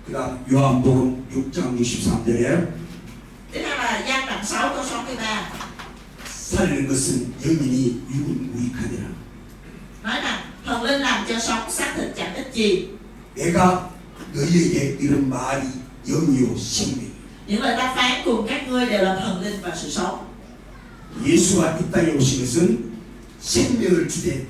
그다음 요한복음 6장 63절에 Tiếp theo là Giăng đoạn 6 câu 63 살리는 것은 영이니 육은 무익하니라. nói rằng thần linh làm cho sống, xác thịt chẳng ích gì. 내가 너희에게 이런 말이 영이요 생명이라. Những lời ta phán cùng các ngươi đều là thần linh và sự sống. 예수가 이 땅에 오신 것은 생명을 주되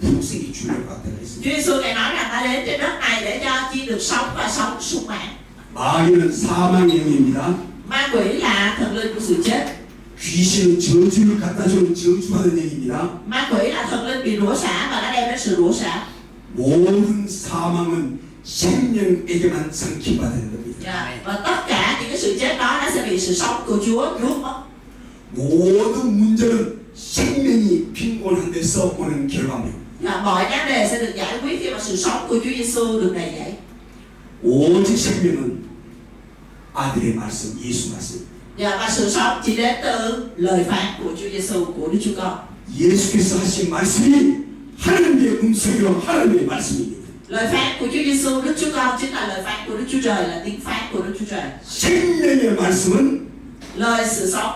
풍성히 주려고 왔다 그랬습니다. Chúa Giêsu ngài nói rằng ta đến trên đất này để cho chi được sống và sống sung mãn. 마귀는 사망의 영입니다. Ma quỷ là thần linh của sự chết. 귀신은 저주를 갖다 주는 저주받은 영입니다. Ma quỷ là thần linh bị rủa xả và đã đem đến sự rủa xả. 모든 사망은 생명에게만 상기받는 겁니다. Và tất cả những cái sự chết đó nó sẽ bị sự sống của Chúa nuốt mất. 모든 문제는 생명이 빈곤한 데서 오는 결과입니다. Mọi vấn đề sẽ được giải quyết khi mà sự sống của Chúa Giêsu được đầy dẫy. 오직 생명은 아들의 말씀, 예수 말씀. Và sự sống chỉ đến từ lời phán của Chúa Giêsu, của Đức Chúa Con. 예수께서 하신 말씀이 하나님의 음성이요 하나님의 말씀입니다. Lời phán của Chúa Giêsu, Đức Chúa Con chính là lời phán của Đức Chúa Trời, là tiếng phán của Đức Chúa Trời. 생명의 말씀은 Lời sự sống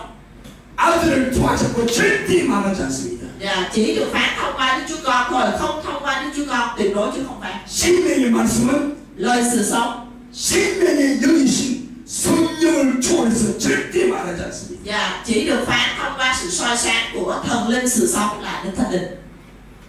아들을 통하셨고 절대 말하지 않습니다. và chỉ được phán thông qua Đức Chúa Con thôi, không thông qua Đức Chúa Con tuyệt đối chứ không phán. 생명의 말씀은 Lời sự sống 생명의 영이신 성령을 초월해서 절대 말하지 않습니다. và chỉ được phán thông qua sự soi sáng của thần linh sự sống là Đức Thánh Linh.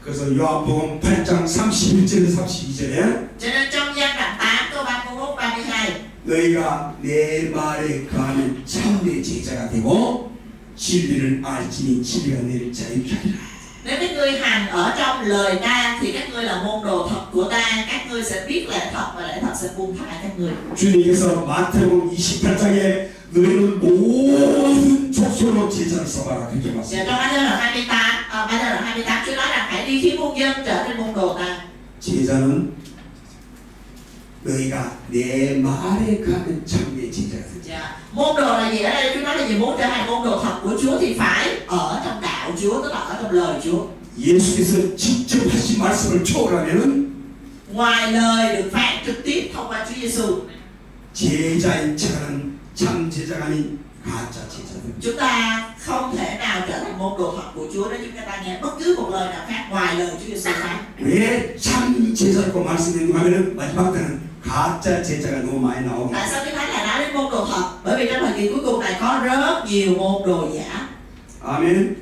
그래서 요한복음 8장 31절에서 32절에 Cho nên trong Giăng đoạn 8 câu 31 32 너희가 내 말에 거하면 참내 제자가 되고 진리를 알지니 진리가 너희를 자유케 하리라. nếu các ngươi hành ở trong lời ta thì các ngươi là môn đồ thật của ta, các ngươi sẽ biết lẽ thật và lẽ thật sẽ buông tha các ngươi. 주님께서 마태복음 28장에 너희는 모든 족속으로 제자를 삼아라 그렇게 Và 말씀합니다. trong Matthew đoạn 28, Matthew đoạn 28 Chúa nói rằng hãy đi khiến muôn dân trở nên môn đồ ta. 제자는 너희가 내 말에 가면 참내 제자가 되지. Môn đồ là gì? Ở đây Chúa nói là gì? Muốn trở thành môn đồ thật của Chúa thì phải ở trong đạo Chúa, tức là ở trong lời Chúa. 예수께서 직접 하신 말씀을 초월하면은 Ngoài lời được phán trực tiếp thông qua Chúa Giêsu, 제자인 척하는 참 제자가 아닌 가짜 제자들. chúng ta không thể nào trở thành môn đồ thật của Chúa nếu chúng ta nghe bất cứ một lời nào khác ngoài lời Chúa Giêsu phán. 왜 참 제자라고 말씀했는가 하면은 마지막 때는 가짜 제자가 너무 많이 나옵니다. Tại sao Chúa Thánh lại nói đến môn đồ thật? Bởi vì trong thời kỳ cuối cùng này có rất nhiều môn đồ giả. 아멘.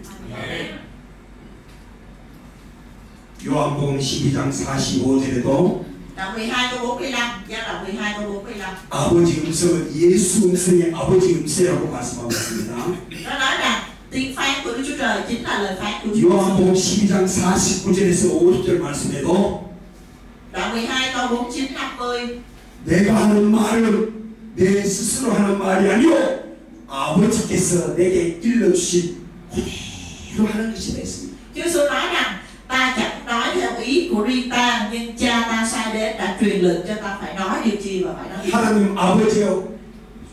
요한복음 12장 45절에도 Đoạn 12 câu 45, Giăng đoạn 12 câu 45. 아버지 음성은 예수 음성의 아버지 음성이라고 말씀하고 있습니다. Nó nói rằng tiếng phán của Đức Chúa Trời chính là lời phán của Chúa Giêsu. 요한복음 12장 49절에서 50절 말씀에도 Đoạn 12 câu 49 50. 내가 하는 말은 내 스스로 하는 말이 아니요 아버지께서 내게 일러주신 그대로 하는 것이다 했습니다. Chúa Giêsu nói rằng ta chẳng nói theo ý của riêng ta, nhưng cha ta sai đến đã truyền lệnh cho ta phải nói điều chi và phải nói điều gì. 하나님 아버지의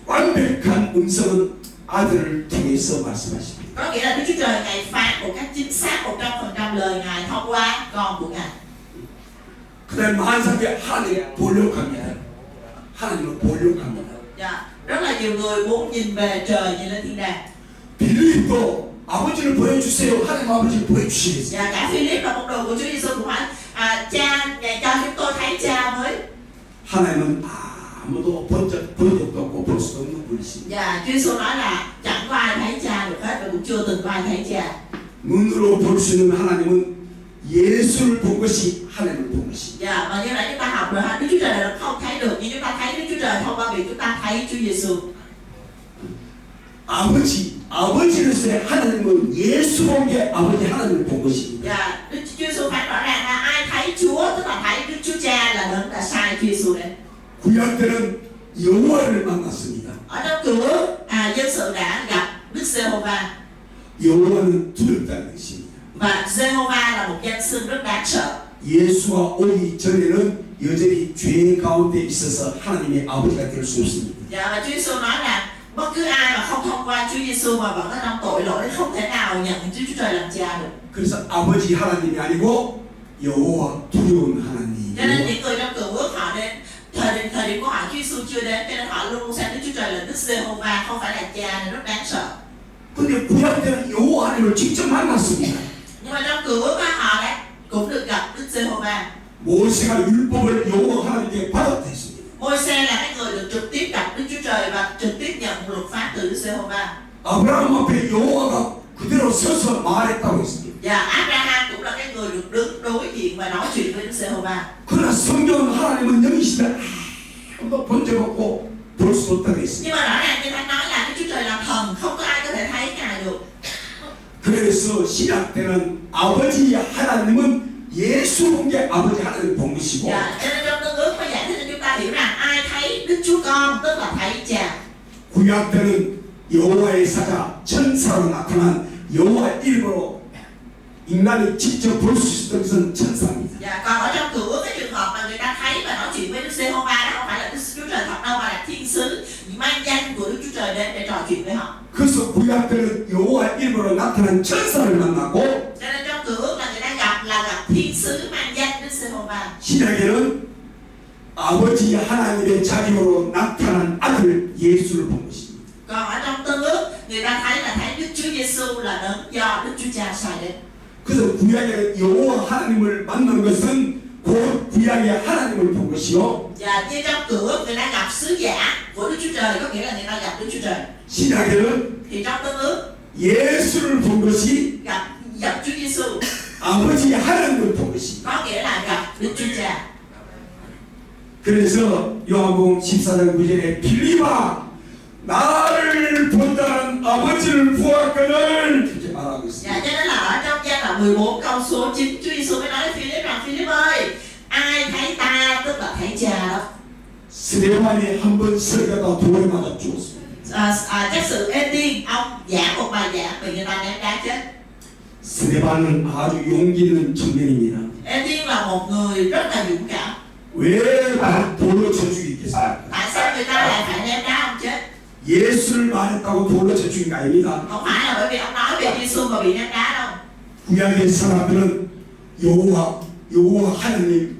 완벽한 음성은 아들을 통해서 말씀하십니다. Có nghĩa là Đức Chúa Trời ngài phán một cách chính xác 100% lời ngài thông qua con của ngài. 그다음 만상에 하나님 보려고 합니다. 하나님을 보려고 합니다. Rất là nhiều người muốn nhìn về trời, nhìn lên thiên đàng. 빌립도 아버지를 보여주세요. 하나님 아버지를 보여주시겠어요. Và cả Philip là môn đồ của Chúa Giêsu cũng hỏi cha ngài cho chúng tôi thấy cha mới. 하나님은 아무도 본 적도 없고 볼 수도 없는 분이십니다. Và Chúa Giêsu nói là chẳng có ai thấy cha được hết và cũng chưa từng có ai thấy cha. 눈으로 볼 수 있는 하나님은 예수를 본 것이 하나님을 본 것입니다. Và như nãy chúng ta học rồi, Đức Chúa Trời là không thấy được, nhưng chúng ta thấy Đức Chúa Trời thông qua việc chúng ta thấy Chúa Giêsu. 아버지로서의 하나님은 예수 본 게 아버지 하나님을 본 것입니다. Và Đức Chúa Giêsu phán rõ ràng là ai thấy Chúa, tức là thấy Đức Chúa Cha là đấng đã sai Chúa Giêsu đến. 구약 때는 여호와를 만났습니다. Ở trong cửa dân sự đã gặp Đức Giê-hô-va. 여호와는 두렵다는 것입니다. Và Giê-hô-va là một danh xưng rất đáng sợ. 예수가 오기 전에는 여전히 죄 가운데 있어서 하나님의 아버지가 될 수 없습니다. Và Chúa Giêsu nói là bất cứ ai mà không thông qua Chúa Giêsu mà vẫn ở trong tội lỗi không thể nào nhận Chúa Trời làm cha được. 그래서 아버지 하나님이 아니고 여호와 두려운 하나님. Cho nên những người trong cựu ước họ đến thời điểm của họ Chúa Giêsu chưa đến, cho nên họ luôn luôn xem Đức Chúa Trời là Đức Giê-hô-va, không phải là Cha, nên rất đáng sợ. 근데 구약 때는 여호와 하나님을 직접 만났습니다. Nhưng mà trong Cựu Ước á, họ đã cũng được gặp Đức Giê-hô-va. 모세가 율법을 여호와 하나님께 받았습니다. Môi-se là cái người được trực tiếp gặp Đức Chúa Trời và trực tiếp nhận luật pháp từ Đức Giê-hô-va. 아브라함 앞에 여호와가 그대로 서서 말했다고 했습니다. Và Abraham cũng là cái người được đứng đối diện và nói chuyện với Đức Giê-hô-va. 그러나 성경은 하나님은 영이시다. 한번 본 적 없고 볼 수 없다고 했습니다. Nhưng mà rõ ràng như Thánh nói là Đức Chúa Trời là thần, không có ai có thể thấy Ngài được. 그래서 신약 때는 아버지 하나님은 예수 본 게 아버지 하나님 본 것이고 Dạ, cho nên trong Tân Ước có giải thích cho chúng ta hiểu rằng ai thấy Đức Chúa Con tức là thấy Cha. 구약 때는 여호와의 사자 천사로 나타난 여호와 이름으로 인간이 직접 볼 수 있었던 것은 천사입니다. Dạ, còn ở trong Cựu Ước cái trường hợp mà người ta thấy và nói chuyện với Đức Giê-hô-va đó không phải là Đức Chúa Trời thật đâu, mà là thiên sứ mang danh của Đức Chúa Trời đến để trò chuyện với họ. 그래서 구약 때는 여호와 이름으로 나타난 천사를 만나고 Cho nên trong Cựu Ước là người ta gặp thiên sứ mang danh Đức Giê-hô-va. 신약에는 아버지 하나님의 자기로 나타난 아들 예수를 본 것입니다. Còn ở trong Tân Ước người ta thấy Đức Chúa Giêsu là đấng do Đức Chúa Cha sai đến. 그래서 구약에 여호와 하나님을 만난 것은 곧 구약의 하나님을 본 것이요. Và như trong Cựu Ước người ta gặp sứ giả của Đức Chúa Trời, có nghĩa là người ta gặp Đức Chúa Trời. 신약에는 Thì trong Tân Ước 예수를 본 것이 gặp Chúa Giêsu, 아버지 하나님을 본 것입니다. có nghĩa là gặp Đức Chúa Cha. 그래서 요한복음 14장 9절에 빌리바 나를 본다는 아버지를 보았거늘 이렇게 말하고 있습니다. Dạ, cho nên là ở trong Gia đoạn 14 câu số 9 Chúa Giêsu mới nói với Philip rằng Philip ơi, ai thấy ta tức là thấy Cha đó. 스데반이 한번 설교가 돌에 맞아 죽었습니다. Chắc sự Ê-tiên ông giảng một bài giảng bị người ta ném đá chết. 스데반은 아주 용기 있는 청년입니다. Ê-tiên là một người rất là dũng cảm. 왜 돌로 쳐 죽이겠습니까? Tại sao người ta lại phải ném đá ông chết? 예수를 말했다고 돌로 쳐 죽인 거 아닙니다. Không phải là bởi vì ông nói về Giêsu mà bị ném đá đâu. 구약의 사람들은 여호와 하나님을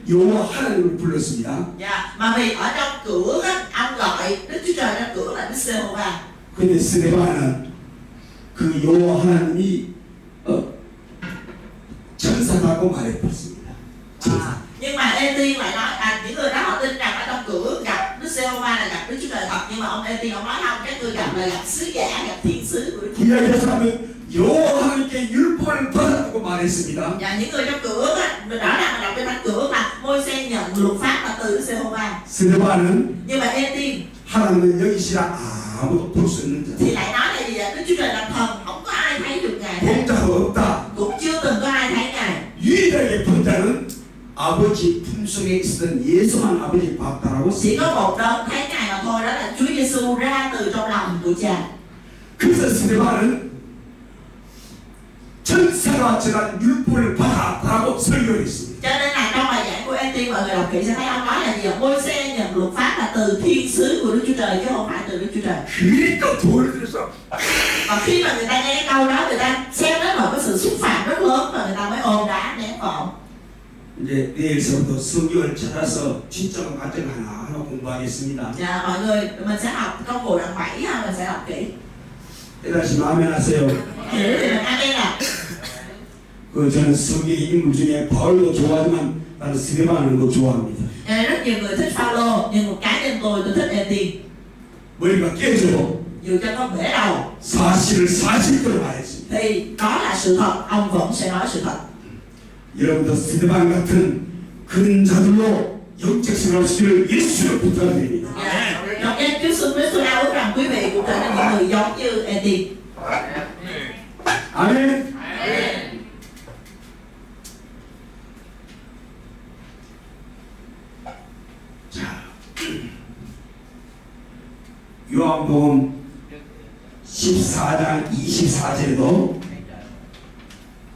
여호와 하나님을 불렀습니다. Dạ, mà vì ở trong Cựu Ước á, ông gọi Đức Chúa Trời trong Cựu Ước là Đức Giê-hô-va. 근데 스데반은 그 여호와 하나님이 천사라고 말해봤습니다. Nhưng mà Ê-tiên lại nói những người đó họ tin rằng ở trong Cựu Ước gặp Đức Giê-hô-va là gặp Đức Chúa Trời thật, nhưng mà ông Ê-tiên ông nói không, các người gặp là gặp sứ giả, gặp thiên sứ của Đức Chúa Trời. 구약의 사람은 여호와 하나님께 율법을 받았다고 말했습니다. Và những người trong Cựu Ước á, mình rõ ràng là đọc cái thánh Cựu Ước là Môi-se nhận luật pháp là từ Đức Giê-hô-va. 스데반은 Nhưng mà Ê-tiên 하나님은 여기시라 아무도 볼 수 없는 thì 자. lại nói là gì ạ? Đức Chúa Trời là thần, không có ai thấy được Ngài 본 hết. 자가 없다. Cũng chưa từng có ai thấy Ngài. 유일하게 본 자는 아버지 품속에 있었던 예수만 아버지 봤다라고. Chỉ có một đấng thấy Ngài mà thôi, đó là Chúa Giêsu ra từ trong lòng của Cha. 그래서 스데반은 천사가 전한 율법을 받았다고 설교를 했습니다. Cho nên là trong bài giảng của Ê-tiên mọi người đọc kỹ sẽ thấy ông nói là gì ạ? Môi-se nhận luật pháp là từ thiên sứ của Đức Chúa Trời chứ không phải từ Đức Chúa Trời. 그러니까 돌을 들여서 Và khi mà người ta nghe cái câu đó, người ta xem đó là cái sự xúc phạm rất lớn và người ta mới ôm đá ném vào ông. 이제 내일서부터 성경을 찾아서 진짜로 가정 하나 공부하겠습니다. Dạ, mọi người mình sẽ học công vụ đoạn 7 ha, mình sẽ học kỹ. 다시 아멘 하세요. Hiểu thì mình amen ạ. 그 저는 성경 인물 중에 바울도 좋아하지만 나는 스데반을 더 좋아합니다. Rất nhiều người thích Phaolô, nhưng một cá nhân tôi thích Ê-tiên. 머리가 깨져도 Dù cho có bể đầu 사실을 사실대로 말했습니다. thì đó là sự thật, ông vẫn sẽ nói sự thật. 여러분도 스데반 같은 그런 자들로 영적 생활을 예수를 부탁드립니다. Dạ. Trong cái Chúa Giêsu Christ tôi ao ước rằng quý vị cũng trở nên những người giống như Ê-tiên. 아멘. 자, 요한복음 14장 24절에도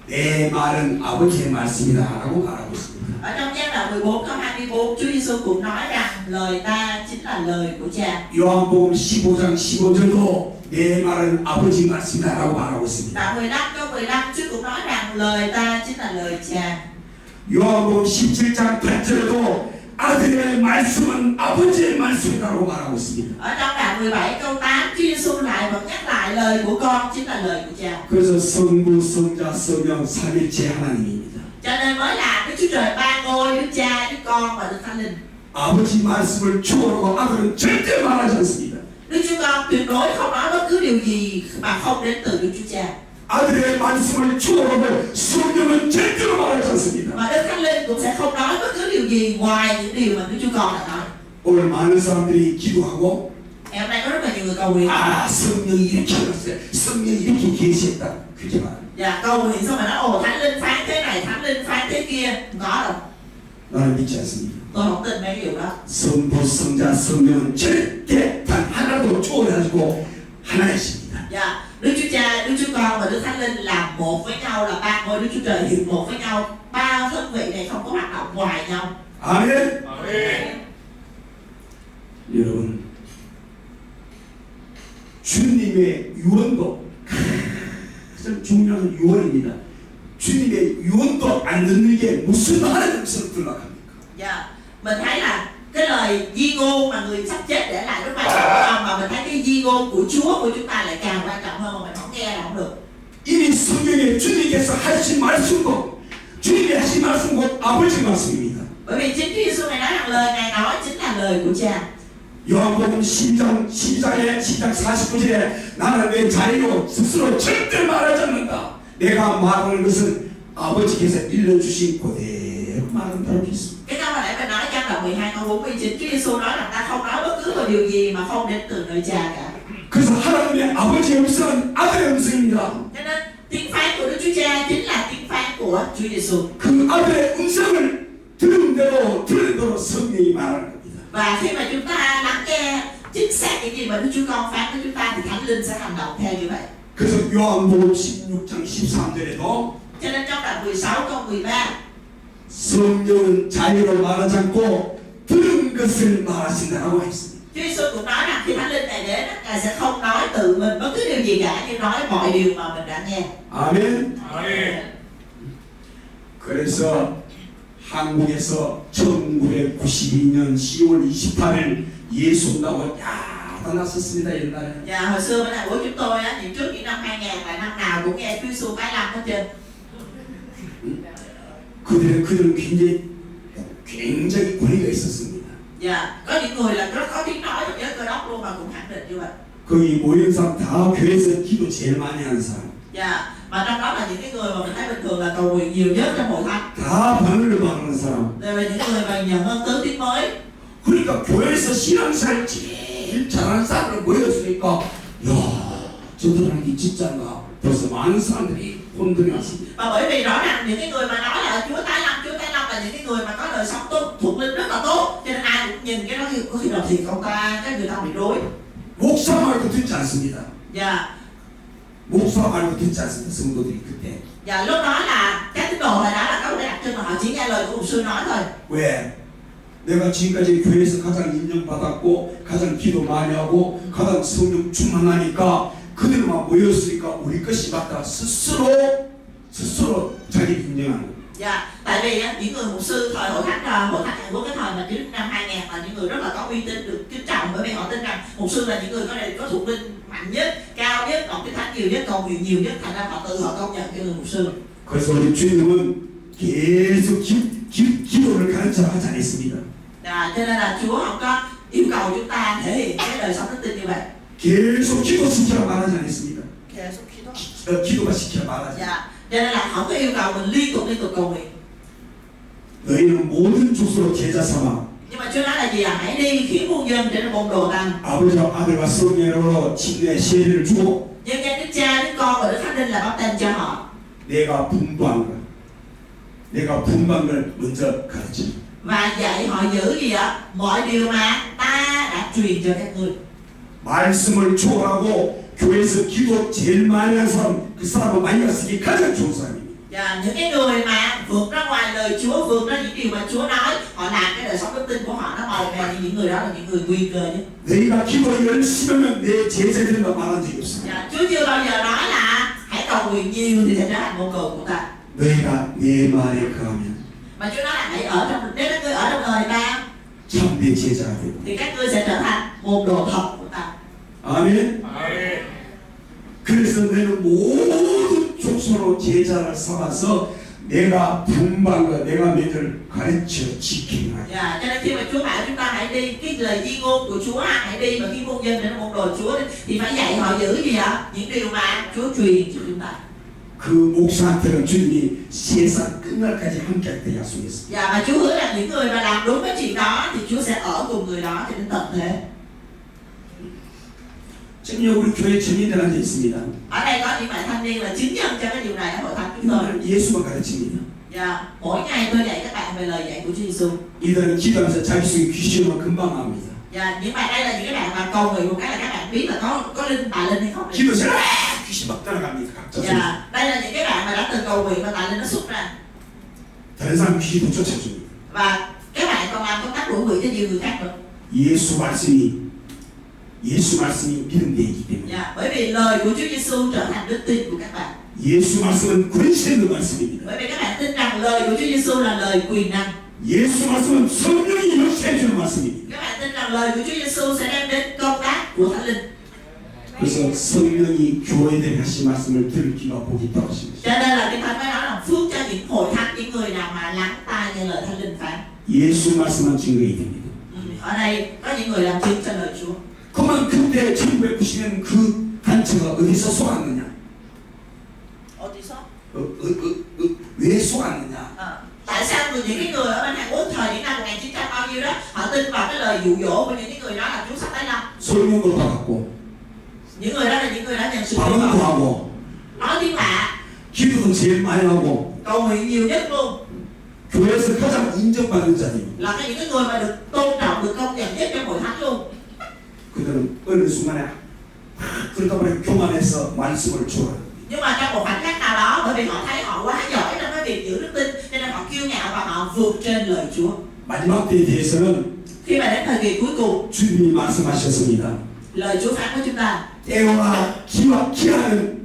내 말은 아버지의 말씀이다라고 말하고 있습니다. Ở trong giai đoạn 14 câu 24, Chúa Giêsu cũng nói rằng lời ta chính là lời của Cha. 요한복음 15장 15절도 내 말은 아버지 말씀이다라고 말하고 있습니다. Đoạn 15 câu 15 Chúa cũng nói rằng lời ta chính là lời Cha. 요한복음 17장 8절에도 아들의 말씀은 아버지의 말씀이라고 말하고 있습니다. Ở trong đoạn 17 câu 8, Chúa Giêsu lại vẫn nhắc lại lời của con chính là lời của Cha. 그래서 성부, 성자, 성령, 삼일체 하나님입니다. Cho nên mới là Đức Chúa Trời ba ngôi, Đức Cha, Đức Con và Đức Thánh Linh. 아버지 말씀을 주어라고 아들은 절대 말하지 않습니다. Đức Chúa Con tuyệt đối không nói bất cứ điều gì mà không đến từ Đức Chúa Cha. 아들의 말씀을 주어라고 성령은 절대로 말하지 않습니다. Và Đức Thánh Linh cũng sẽ không nói bất cứ điều gì ngoài những điều mà Đức Chúa Con đã nói. 오늘 많은 사람들이 기도하고 Ngày hôm nay có rất là nhiều người cầu nguyện. 성령이 이렇게 했어요. 성령이 이렇게 계시했다. 그렇게 말합니다. Dạ, cầu nguyện xong rồi nói ồ Thánh Linh phán thế này, Thánh Linh phán thế kia. Không có đâu. 나는 믿지 않습니다. Tôi không tin mấy cái điều đó. 성부, 성자, 성령은 절대 단 하나도 초월해가지고 하나이십니다. Dạ, Đức Chúa Cha, Đức Chúa Con và Đức Thánh Linh là một với nhau, là ba ngôi Đức Chúa Trời hiệp một với nhau. Ba thân vị này không có hoạt động ngoài nhau. 아멘. 여러분, 주님의 유언도 가장 중요한 유언입니다. 주님의 유언도 안 듣는 게 무슨 하나님 음성을 들락합니까? Dạ, mình thấy là cái lời di ngôn mà người sắp chết để lại rất quan trọng, mà mình thấy cái di ngôn của Chúa của chúng ta lại càng quan trọng hơn, mà mình không nghe là không được. 이미 성경에 주님께서 하신 말씀도 주님이 하신 말씀 곧 아버지 말씀입니다. Bởi vì chính Chúa Giêsu này nói rằng lời Ngài nói chính là lời của Cha. 요한복음 12장에 49절에 나는 내 자리로 스스로 절대 말하지 않는다. 내가 말하는 것은 아버지께서 일러주신 그대로 말한다고 했습니다. Cái câu mà nãy mình nói trong đoạn 12 câu 49, Chúa Giêsu nói rằng ta không nói bất cứ một điều gì mà không đến từ nơi Cha cả. 그래서 하나님의 아버지의 음성은 아들의 음성입니다. Cho nên tiếng phán của Đức Chúa Cha chính là tiếng phán của Chúa Giêsu. 그 아들의 음성을 들은 대로 성령이 말하는 겁니다. Và khi mà chúng ta lắng nghe chính xác những gì mà Đức Chúa Con phán với chúng ta thì Thánh Linh sẽ hành động theo như vậy. 그래서 요한복음 16장 13절에도 Cho nên trong đoạn 16 câu 13, 성령은 자유로 말하지 않고 들은 것을 말하신다고 했습니다. Chúa Giêsu cũng nói rằng khi Thánh Linh này đến, Ngài sẽ không nói tự mình bất cứ điều gì cả, nhưng nói mọi điều mà mình đã nghe. 아멘. 그래서 한국에서 1992년 10월 28일 예수 나고 나섰습니다. 옛날에. Dạ, hồi xưa bên thành phố chúng tôi á, những trước những năm 2000 là năm nào cũng nghe Chúa Giêsu bái lâm hết trơn. 그들은 굉장히 권위가 있었습니다. Dạ, có những người là rất có tiếng nói trong giới Cơ Đốc luôn mà cũng khẳng định như vậy. 거기 모인 사람 다 교회에서 기도 제일 많이 하는 사람. Dạ, mà trong đó là những cái người mà mình thấy bình thường là cầu nguyện nhiều nhất trong hội thánh. 다 방언을 말하는 사람. Đây là những người mà nhận ơn tứ tiếng mới. 그러니까 교회에서 신앙생활 제일 잘하는 사람을 모였으니까 야 저들하는 게 진짜인가 벌써 많은 사람들이 혼돈이 왔습니다. Và bởi vì rõ ràng những cái người mà nói là Chúa tái lâm là những cái người mà có đời sống tốt, thuộc linh rất là tốt, cho nên ai cũng nhìn cái đó có khi nào thì ông ta, cái người ta bị rối. 목사 말도 듣지 않습니다. Dạ, 목사 말도 듣지 않습니다. 성도들이 그때. dạ lúc đó là các tín đồ hồi đó là có một cái đặc trưng là họ chỉ nghe lời của mục sư nói thôi. 왜? 내가 지금까지 교회에서 가장 인정받았고 가장 기도 많이 하고 가장 성령 충만하니까 그들만 모였으니까 우리 것이 맞다. 스스로 자기 인정하는 거예요. Dạ, tại vì á, những người mục sư thời hội thánh Hàn Quốc cái thời mà trước năm 2000 là những người rất là có uy tín, được kính trọng, bởi vì họ tin rằng mục sư là những người có thuộc linh mạnh nhất, cao nhất, đọc kinh thánh nhiều nhất, cầu nguyện nhiều nhất, thành ra họ công nhận cái người mục sư. 그래서 우리 주님은 계속 기도를 가르쳐하지 않았습니다. Dạ, cho nên là Chúa không có yêu cầu chúng ta thể hiện cái đời sống đức tin như vậy. 계속 기도시키라 말하지 않았습니다. 계속 기도. 기도가 시키라 말하지. Dạ, cho nên là không có yêu cầu mình liên tục cầu nguyện. 너희는 모든 족속으로 제자 삼아. Nhưng mà Chúa nói là gì à? Hãy đi khiến muôn dân trở nên môn đồ tăng. 아버지와 아들과 성령으로 침례 세례를 주고. Nhưng danh Đức Cha, Đức Con và Đức Thánh Linh là báp tên cho họ. 내가 분부한 걸 먼저 가르쳐. Và dạy họ giữ gì ạ? Mọi điều mà ta đã truyền cho các ngươi. 말씀을 초월하고 교회에서 기도 제일 많이 하는 사람, 그 사람은 많이 갔으니 가장 좋은 사람입니다. Và những cái người mà vượt ra ngoài lời Chúa, vượt ra những điều mà Chúa nói, họ làm cái đời sống đức tin của họ nó màu mè, thì những người đó là những người nguy cơ nhất. 너희가 기도 열심히 하면 내 제자들이라 말한 적이 없습니다. Chúa chưa bao giờ nói là hãy cầu nguyện nhiều thì sẽ trở thành môn đồ của ta. 너희가 내 말에 거하면 Mà Chúa nói là hãy ở trong, nếu các ngươi ở trong lời ta, 참된 제자가 되고. thì các ngươi sẽ trở thành môn đồ thật của ta. 아멘. 그래서 너는 모든 족속으로 제자를 삼아서 내가 분방과 내가 너희를 가르쳐 지키는 하라. Cho nên khi mà Chúa bảo chúng ta hãy đi cái lời di ngôn của Chúa, hãy đi và khi muôn dân đến môn đồ Chúa thì phải dạy họ giữ gì ạ? Những điều mà Chúa truyền cho chúng ta. 그 목사한테는 주님이 세상 끝날까지 함께할 약속했어. Và Chúa hứa rằng những người mà làm đúng cái chuyện đó thì Chúa sẽ ở cùng người đó cho đến tận thế. 지금 여기 우리 교회 청년들 앉아 있습니다. Ở đây có những bạn thanh niên là chứng nhân cho cái điều này ở hội thánh chúng tôi. 이들은 예수만 가르칩니다. Và mỗi ngày tôi dạy các bạn về lời dạy của Chúa Giêsu. 이들은 기도하면서 자기 속에 귀신을 금방 압니다. Và những bạn đây là những cái bạn mà cầu nguyện một cái là các bạn biết là có linh tà linh hay không. 기도 잘 귀신 막 따라갑니다. 각자. Và đây là những cái bạn mà đã từng cầu nguyện và tà linh nó xuất ra. 다른 사람 귀신도 쫓아줍니다. Và các bạn còn làm công tác đuổi quỷ cho nhiều người khác nữa. 예수 말씀이 믿음 되기 때문에. Bởi vì lời của Chúa Giêsu trở thành đức tin của các bạn. 예수 말씀은 권세 있는 말씀입니다. Bởi vì các bạn tin rằng lời của Chúa Giêsu là lời quyền năng. 예수 말씀은 성령이 역사해 주는 말씀입니다. Các bạn tin rằng lời của Chúa Giêsu sẽ đem đến công tác của Thánh Linh. 그래서 성령이 교회들에 하신 말씀을 들을 귀가 복이 있다고 하십니다. Cho nên là Kinh Thánh mới nói là phước cho những hội thánh, những người nào mà lắng tai nghe lời Thánh Linh phán. 예수 말씀만 증거해야 됩니다. Ở đây có những người làm chứng cho lời Chúa. 그러면 그때 1990년 그 단체가 어디서 속았느냐? 어디서? 왜 속았느냐? Tại sao những cái người ở bên Hàn Quốc thời những năm 1900 bao nhiêu đó họ tin vào cái lời dụ dỗ của những cái người đó là Chúa sắp tái lâm. 소명을 받았고 Những người đó là những người đã nhận sự 발언도 하고 nói tiếng lạ, 기도도 제일 많이 하고 cầu nguyện nhiều nhất luôn, 교회에서 가장 인정받는 자들. là những cái người mà được tôn trọng, được công nhận nhất trong hội thánh luôn. 그들은 어느 순간에 그러다 보니 교만해서 말씀을 주라. Nhưng mà trong một khoảnh khắc nào đó, bởi vì họ thấy họ quá giỏi trong cái việc giữ đức tin, cho nên họ kiêu ngạo và họ vượt trên lời Chúa. 마지막 때에 대해서는 Khi mà đến thời kỳ cuối cùng, 주님이 말씀하셨습니다. lời Chúa phán với chúng ta: 때와 기와 기한은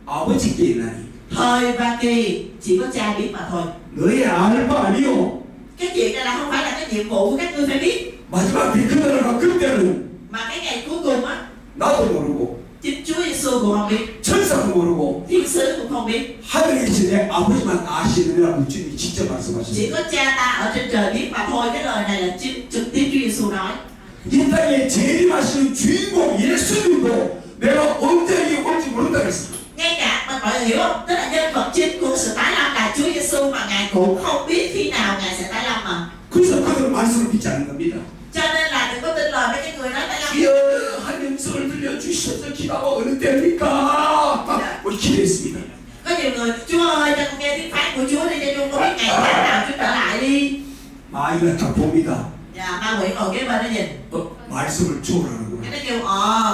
아버지께 있나니 thời và kỳ chỉ có Cha biết mà thôi. 너희 알 바 아니요. Cái chuyện này là không phải là cái nhiệm vụ của các ngươi phải biết, 마지막 때 그날과 그때는 mà cái ngày cuối cùng á, 나도 모르고 chính Chúa Giêsu cũng không biết, 천사도 모르고 thiên sứ cũng không biết, 하늘에 계신 내 아버지만 아시느라고 주님이 직접 chỉ 말씀하셨습니다. có Cha ta ở trên trời biết mà thôi. Cái lời này là chính trực tiếp Chúa Giêsu nói. 이 땅에 재림하시는 주인공 예수님도 내가 언제 올지 모른다 그랬습니다. Ngay cả mình mọi người hiểu không? Tức là nhân vật chính của sự tái lâm là Chúa Giêsu mà Ngài cũng không biết khi nào Ngài sẽ tái lâm mà. 그래서 그들은 말씀을 믿지 않는 겁니다. Cho nên là đừng có tin lời mấy cái người nói tái lâm. 기여 한 음성을 들려주셔서 기도가 어느 때입니까? 뭐 기도했습니다. Có nhiều người: Chúa ơi, cho con nghe tiếng phán của Chúa đi, cho con có biết ngày tháng nào Chúa trở lại đi. 마귀가 다 봅니다. Và ma quỷ ngồi kế bên nó nhìn, 말씀을 주오라는구나. cái nó kêu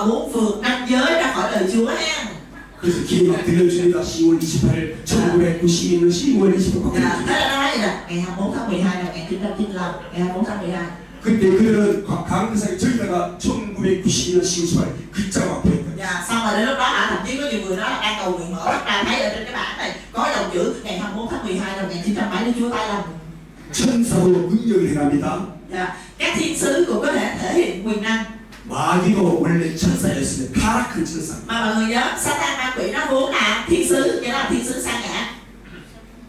muốn vượt ranh giới ra khỏi lời Chúa ha. 그래서 기회가 들려주니까 10월 28일 1992년 10월 28일 Thế là nó nói vậy là ngày 21 tháng 12 năm 1995, ngày 21 tháng 12. 그때 그들은 강대상에 저기다가 1992년 10월 28일 글자가 앞에있다. Và xong rồi đến lúc đó thậm chí có nhiều người nói là đang cầu nguyện mở mắt ra thấy ở trên cái bảng này có dòng chữ ngày 21 tháng 12 năm 1970 Chúa tái lâm. 천사도 능력을 행합니다. Các thiên sứ cũng có thể thể hiện quyền năng. 마귀도 원래 천사였으면 타락한 천사. Mà mọi người nhớ, Satan ma quỷ nó vốn là thiên sứ, cho nó là thiên sứ sa ngã.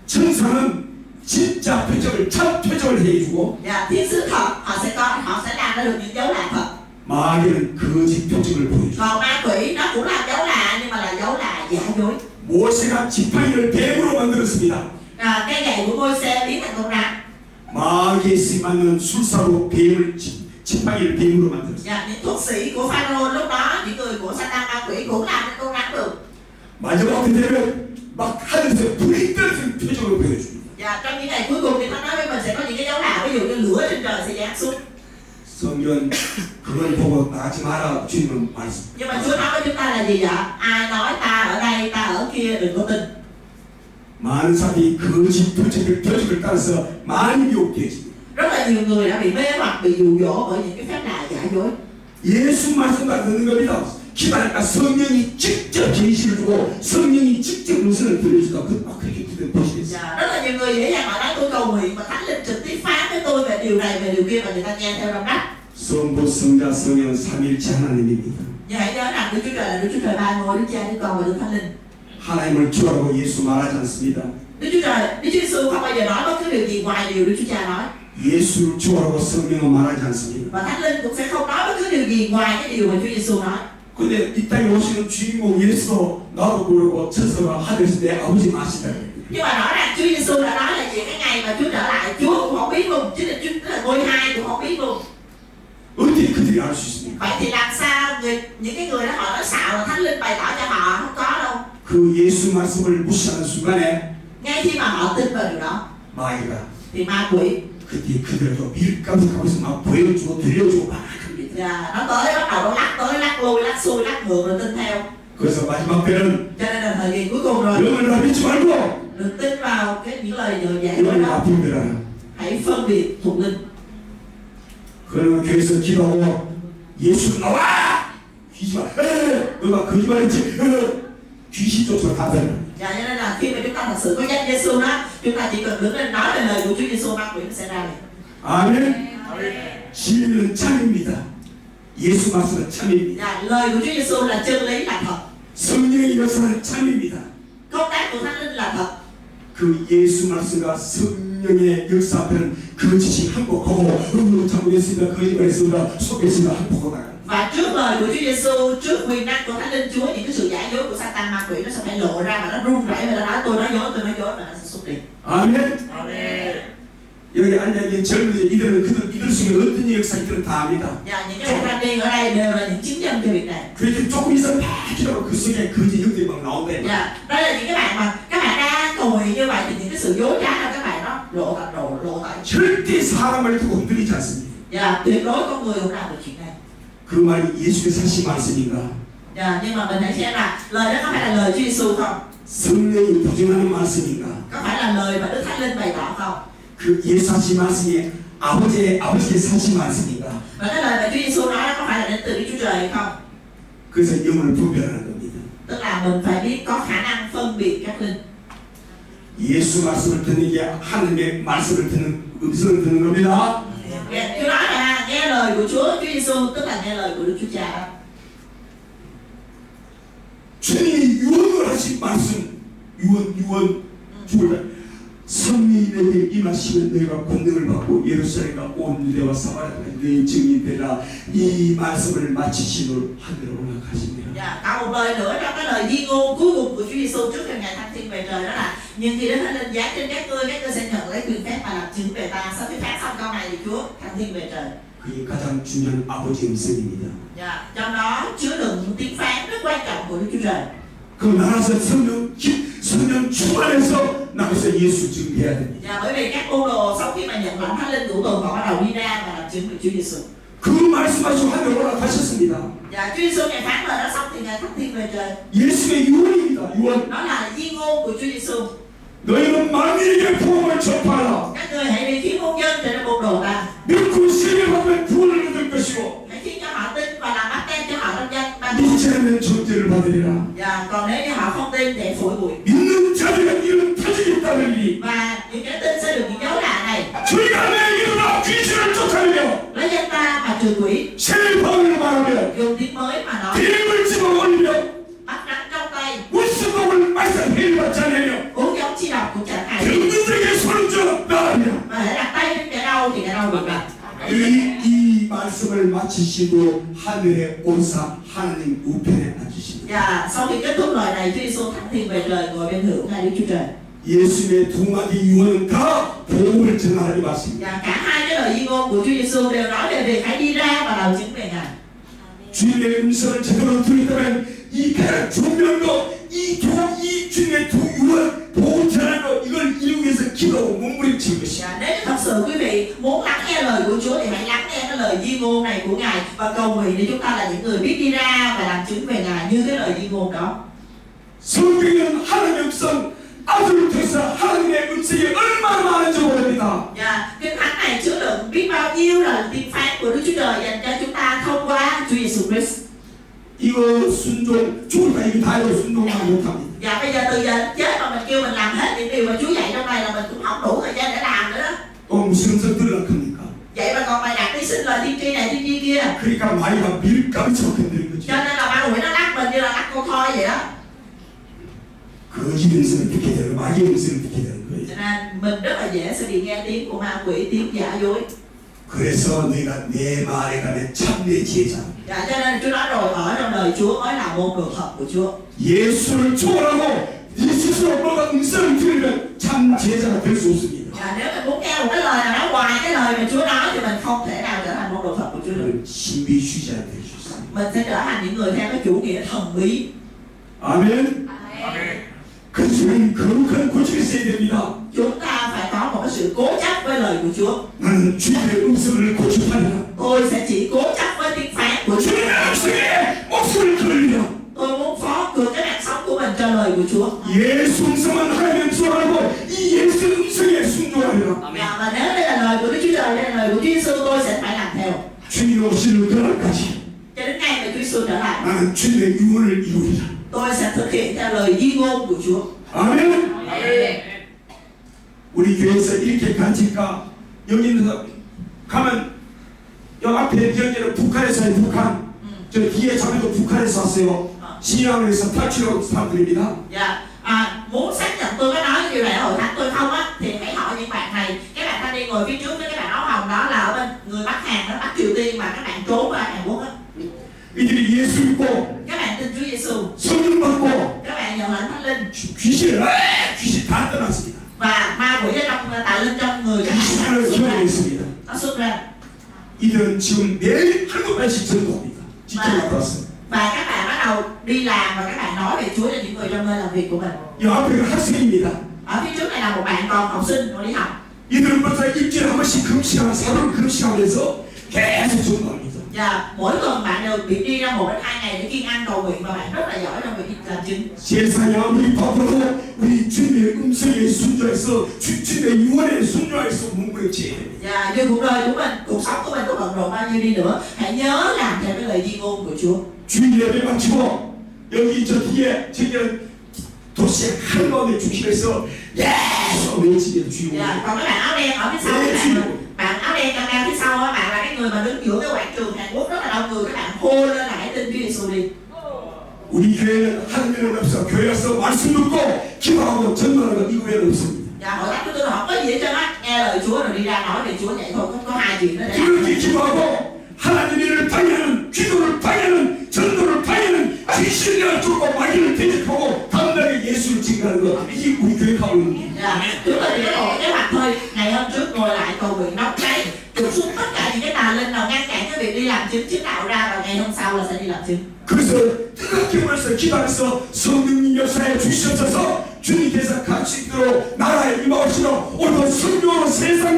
천사는 진짜 표적을 참 표적을 해주고. Và thiên sứ thật họ sẽ làm ra được những dấu lạ thật. 마귀는 거짓 표적을 보여줘. Còn ma quỷ nó cũng làm dấu lạ nhưng mà là dấu lạ giả dối. 모세가 지팡이를 뱀으로 만들었습니다. Cái gậy của Môi-se biến thành con rắn. 마귀의 쓰임하는 술사로 지팡이를 뱀으로 만들었습니다. Những thuật sĩ của Pharaoh lúc đó, những người của Satan ma quỷ cũng làm nên con rắn được. 마지막 때 되면 막 하늘에서 불이 떨어지는 표적을 보여줍니다. Và trong những ngày cuối cùng thì Thánh nói với mình sẽ có những cái dấu lạ, ví dụ như lửa trên trời sẽ giáng xuống. 성경 그걸 보고 나가지 마라 주님은 말씀. Nhưng mà Chúa nói với chúng ta là gì vậy? Ai nói ta ở đây, ta ở kia đừng có tin. 많은 사람이 거짓 표적을 따라서 많이 미혹되어 있습니다. Rất là nhiều người đã bị mê hoặc, bị dụ dỗ bởi những cái phép lạ giả dối. 예수 말씀만 듣는 겁니다. 기다리니까 성령이 직접 계시를 주고 성령이 직접 음성을 들려주다. 그렇게 기도해 보시겠어요? Rất là nhiều người dễ dàng mà nói tôi cầu nguyện mà Thánh Linh trực tiếp phán với tôi về về điều này về điều kia và người ta nghe theo đông đắp. 성부 성자 성령 삼일체 하나님입니다. Nhưng hãy nhớ rằng Đức Chúa Trời là Đức Chúa Trời ba ngôi, Đức Cha, Đức Con và Đức Thánh Linh. 하나님을 주라고 예수 말하지 않습니다. Đức Chúa Giêsu không bao giờ nói bất cứ điều gì ngoài điều Đức Chúa Cha nói. 예수를 주라고 성령은 말하지 않습니다. Và Thánh Linh cũng sẽ không nói bất cứ điều gì ngoài cái điều mà Chúa Giêsu nói. 근데 이 땅에 오시는 주인공 예수도 나도 모르고 천사가 하늘에서 내 아버지 마시다. Nhưng mà rõ ràng Chúa Giêsu đã nói là gì cái ngày mà Chúa trở lại, Chúa cũng không biết luôn, chính là ngôi hai cũng không biết luôn. 어떻게 그들이 알 수 있습니까? Vậy thì làm sao những cái người đó họ nói xạo là Thánh Linh bày tỏ cho họ, không có đâu. 그 예수 말씀을 무시하는 순간에 Ngay khi mà họ tin vào điều đó 마귀가 thì ma quỷ 그때 그들도 밀가루가면서 막 보여주고 들려주고 막 합니다. nó tới bắt đầu nó lắc lui lắc xuôi lắc ngược rồi tin theo. 그래서 마지막 때는 Cho nên là thời kỳ cuối cùng rồi 영을 믿지 말고 đừng tin vào những lời dạy dỗ 영을 đó, 분별하라. hãy phân biệt thuộc linh. 그러면 교회에서 기도하고 예수 나와! 귀신아, 너가 거짓말했지? 귀신 쫓아 가더라. Cho nên là khi mà chúng ta thật sự có danh Giêsu đó, chúng ta chỉ cần đứng lên nói về lời của Chúa Giêsu, ma quỷ nó sẽ ra liền. 아멘. 진리는 참입니다. 예수 말씀은 참입니다. Lời của Chúa Giêsu là chân lý, là thật. 성령의 역사는 참입니다. Công tác của Thánh Linh là thật. 그 예수 말씀과 성령의 역사 앞에는 거짓이 항복하고 잘못했습니다. 거짓말했습니다. 속였습니다. 항복하고 나가요. Và trước lời của Chúa Giêsu, trước quyền năng của Thánh Linh Chúa, những cái sự giả dối của Satan ma quỷ nó sẽ phải lộ ra và nó run rẩy và nó nói tôi nói dối và nó sẽ xuất hiện. 아멘. Amen. 여기 앉아있는 젊은이들 이들은 이들 속에 어떤 역사들은 다 압니다. Và những cái thanh niên ở đây đều là những chứng nhân cho việc này. 그렇게 조금 있으면 막 기도하고 그 속에 거짓 형들이 막 나온대. Đây là những cái bạn mà các bạn đang ngồi như vậy thì những cái sự dối trá là các bạn nó lộ tại. 절대 사람을 두고 흔들리지 않습니다. Tuyệt đối con người không làm được chuyện này. 그 말이 예수의 사실 말씀인가? Nhưng mà mình hãy xem là lời đó có phải là lời Chúa Giêsu không? 성령이 보증하는 말씀인가? Có phải là lời mà Đức Thánh Linh bày tỏ không? 그 예수 사실 말씀이 아버지의 사실 말씀인가? Và cái lời mà Chúa Giêsu nói đó có phải là đến từ Đức Chúa Trời hay không? 그래서 영을 분별하는 겁니다. Tức là mình phải biết có khả năng phân biệt các linh. 예수 말씀을 듣는 게 하나님의 말씀을 듣는 음성을 듣는 겁니다. Chúa nói là nghe lời của Chúa Giêsu, tức là nghe lời của Đức Chúa Cha đó. 주님이 유언을 하신 말씀, 유언 죽을 날 성령이 내게 임하시면 너희가 권능을 받고 예루살렘과 온 유대와 사마리아까지 너희 증인이 되라. 이 말씀을 마치시고 하늘로 올라가십니다. Còn một lời nữa trong cái lời di ngôn cuối cùng của Chúa Giêsu trước khi Ngài thăng thiên về trời, đó là nhưng khi Đức Thánh Linh giáng trên các ngươi sẽ nhận lấy quyền phép mà làm chứng về ta. Sau khi phán xong câu này thì Chúa thăng thiên về trời. 그게 가장 중요한 아버지 음성입니다. Trong đó chứa đựng tiếng phán rất quan trọng của Đức Chúa Trời. 그 나라에서 성령 충만해서 나가서 예수 증거해야 됩니다. Bởi vì các môn đồ sau khi mà nhận lãnh Thánh Linh của Tùng họ bắt đầu đi ra và làm chứng về Chúa Giêsu. 그 말씀하시고 하늘 올라가셨습니다. Chúa Giêsu Ngài phán lời đó xong thì Ngài thăng thiên về trời. 예수의 유언입니다. 유언. Đó là di ngôn của Chúa Giêsu. 너희는 만민에게 복음을 전파하라. Các ngươi hãy đi khiến muôn dân trở nên môn đồ ta. 믿고 세례받으면 구원을 얻을 것이고 Hãy khiến cho họ tin và làm báp têm cho họ trong danh ta. 믿지 않으면 존재를 받으리라. Còn nếu như họ không tin để phủi bụi. 믿는 자들은 이름 터지기 따르리. Và những kẻ tin sẽ được những dấu lạ này. 저희가 내 이름으로 귀신을 쫓아내며 Lấy danh ta mà trừ quỷ. 새 방언을 말하며 Dùng tiếng mới mà nói. 비행을 집어올리며 Bắt rắn trong tay. 무수목을 마사 회의받지 않으며 Uống giống chi độc cũng chẳng hại. 병들에게 손을 줘 나으리라. Và hãy đặt tay lên kẻ đau thì kẻ đau được lành. 이 말씀을 마치시고 하늘에 오사 하나님 우편에 앉으십니다. Sau khi kết thúc lời này, Chúa Giêsu thăng thiên về trời ngồi bên hữu ngay Đức Chúa Trời. 예수의 두 마디 유언은 다 복음을 전하는 말씀입니다. Cả hai cái lời di ngôn của Chúa Giêsu đều nói về việc hãy đi ra và làm chứng về Ngài. 주님의 음성을 제대로 들었다면 이 가장 중요한 거, 이 주님의 두 유언 복음 전하는 거 이걸 이루기 위해서 기도하고 몸부림치는 것이야. Nếu thật sự quý vị muốn lắng nghe lời của Chúa thì hãy lắng nghe cái lời di ngôn này của Ngài và cầu nguyện để chúng ta là những người biết đi ra và làm chứng về Ngài như cái lời di ngôn đó. 성경은 하나님의 음성, 아들을 통해서 하나님의 음성이 얼마나 많은지 모릅니다. Kinh thánh này chứa đựng biết bao nhiêu là tiếng phán của Đức Chúa Trời dành cho chúng ta thông qua Chúa Giêsu Christ. 이거 순종, 죽을 까 이거 다 해도 순종만 못합니다. Bây giờ từ giờ đến chết mà mình kêu mình làm hết những điều mà Chúa dạy trong này là mình cũng không đủ thời gian để làm nữa đó. 무슨 음성 들으려고 합니까? Vậy mà còn mày đặt đi xin lời tiên tri này tiên tri kia. 그러니까 마귀가 밀가루처럼 건드는 거죠. Cho nên là ma quỷ nó lắc mình như là lắc con thoi vậy đó. 거짓 음성을 듣게 되는 거예요. 마귀의 음성을 듣게 되는 거예요. Cho nên mình rất là dễ sẽ bị nghe tiếng của ma quỷ, tiếng giả dối. 그래서 너희가 내 말에 가면 참내 제자. Dạ, cho nên Chúa nói rồi, ở trong đời Chúa mới là môn đồ thật của Chúa. 예수를 초월하고 네 스스로 너가 음성을 들으면 참 제자가 될 수 없습니다. Dạ, nếu mình muốn nghe một cái lời nào đó ngoài cái lời mà Chúa nói thì mình không thể nào trở thành môn đồ thật của Chúa được. 우리는 신비주의자 될 수 있습니다. Mình sẽ trở thành những người theo cái chủ nghĩa thần bí. 아멘. 그 주는 거룩한 고집이 있어야 됩니다. Chúng ta phải có một cái sự cố chấp với lời của Chúa. 나는 주님의 음성을 고집하리라. Tôi sẽ chỉ cố chấp với tiếng phán của Chúa. 주님의 음성에 목숨을 걸리라. Tôi muốn phó cược cái mạng sống của mình cho lời của Chúa. 예수 음성만 하나님 순종하고 이 예수 음성에 순종하리라. Dạ, và nếu đây là lời của Đức Chúa Trời, đây là lời của Chúa Giêsu, tôi sẽ phải làm theo. 주님 오시는 그날까지 Cho đến ngày mà Chúa Giêsu trở lại, 나는 주님의 유언을 이루리라. tôi sẽ thực hiện theo lời di ngôn của Chúa. 아멘. 우리 교회에서 이렇게 간직가 여기 있는 가면 여 앞에 여기는 북한에서 북한 저 뒤에 자매도 북한에서 왔어요. 신앙에서 탈출한 사람들입니다. Dạ, muốn xác nhận tôi có nói điều này ở hội thánh tôi không á, thì hãy hỏi những bạn này. Các bạn thanh niên ngồi phía trước với các bạn áo hồng đó là ở bên người Bắc Hàn, đó Bắc Triều Tiên mà các bạn trốn ở Hàn Quốc á. 이들이 예수 믿고 Các bạn tin Chúa Giêsu, 성령 받고 các bạn nhận lãnh Thánh Linh 귀신 다 떠났습니다. và ma quỷ ở trong tà linh trong người các bạn 귀신을 xuất ra. 키워냈습니다. Nó xuất ra. 이들은 지금 매일 한두 번씩 전도합니다. 직접 갔다 왔어요. Và các bạn bắt đầu đi làm và các bạn nói về Chúa cho những người trong nơi làm việc của mình. 이 앞에가 학생입니다. Ở phía trước này là một bạn còn học sinh còn đi học. 이들은 벌써 일주일에 한 번씩 금식하면 사도를 금식하면서 계속 전도합니다. Và mỗi tuần bạn đều bị đi ra 1 đến 2 ngày để kiêng ăn cầu nguyện và bạn rất là giỏi trong việc làm chứng. 세상이 아무리 바빠도 우리 주님의 음성에 순종해서 주님의 유언에 순종해서 문구에 지어야 됩니다. Và như cuộc đời của mình, cuộc sống của mình có bận rộn bao nhiêu đi nữa, hãy nhớ làm theo cái lời di ngôn của Chúa. 주일 예배 마치고 여기 저 뒤에 저기는 도시의 한가운데 중심에서 계속 외치게 주님. Dạ, còn các bạn áo đen ở phía sau bạn áo đen cao phía sau á, bạn là cái người mà đứng giữa cái quảng trường Hàn Quốc rất là đông người, các bạn hô lên là hãy tin Chúa Giêsu đi. 우리 교회는 하나님의 없어 교회에서 말씀 듣고 기도하고 전도하는 거 이 교회는 없습니다. Dạ, hội thánh của tôi không có gì hết trơn á, nghe lời Chúa rồi đi ra nói về Chúa vậy thôi, không có hai chuyện đó để làm. 그렇게 기도하고 하나님을 방해하는 기도를 방해하는 전도를 방해하는 귀신을 쫓고 마귀를 대적하고 다음날에 예수를 증거하는 거 이게 우리 교회 가오입니다. Dạ, chúng tôi chỉ có một kế hoạch thôi, ngày hôm trước ngồi lại cầu nguyện nóng cháy, trục xuất tất cả những cái tà linh nào ngăn cản cái việc đi làm chứng chứng đạo ra, và ngày hôm sau là sẽ đi làm chứng. 그래서 뜨겁게 불어서 기도하면서 성령님 역사에 주시옵소서 주님께서 같이도록 나라에 임하시고 오늘도 성령으로 세상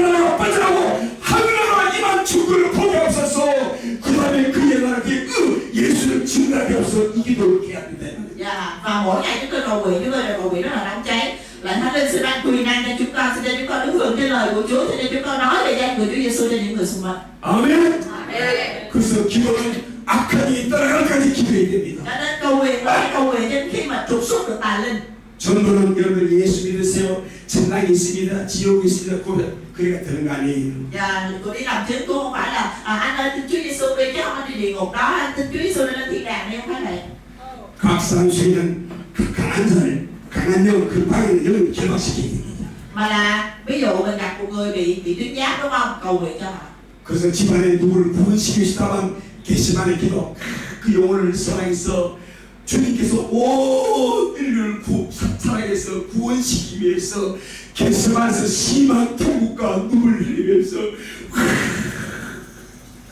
나라가 빠져나고 하늘나라가 임한 주권을 보게 없어서 그 다음에 그의 나라 그의 예수를 증거하게 없어 이 기도를 해야 된다. Dạ, và mỗi ngày chúng tôi cầu nguyện, chúng tôi đều cầu nguyện rất là nóng cháy. Lệnh Thánh Linh xin ban quyền năng cho chúng con, xin cho chúng con đứng vững trên lời của Chúa, xin cho chúng con nói về danh của Chúa Giêsu cho những người xung quanh. 아멘. 그래서 기도는 악한 이 따라가기까지 기도해야 됩니다. Cho nên cầu nguyện phải cầu nguyện đến khi mà trục xuất được tà linh. 전도는 여러분들 예수 믿으세요. 천당이 있습니다. 지옥이 있습니다. 그래가 되는 거 아니에요. Và cô đi làm chứng cũng không phải là anh ơi tin Chúa Giêsu đi chứ không anh đi địa ngục đó, anh tin Chúa Giêsu lên thiên đàng đi, không phải vậy. 각 사람 수에는 그 강한 영, 그 방해는 영을 결박시켜야 됩니다. Mà là ví dụ mình gặp một người bị tuyến giáp đúng không? Cầu nguyện cho họ. 그래서 집안에 누구를 구원시키고 싶다만 게시만의 기도 그 영혼을 사랑해서 주님께서 온 인류를 살아내서 구원시키기 위해서 게시만에서 심한 통곡과 눈물을 흘리면서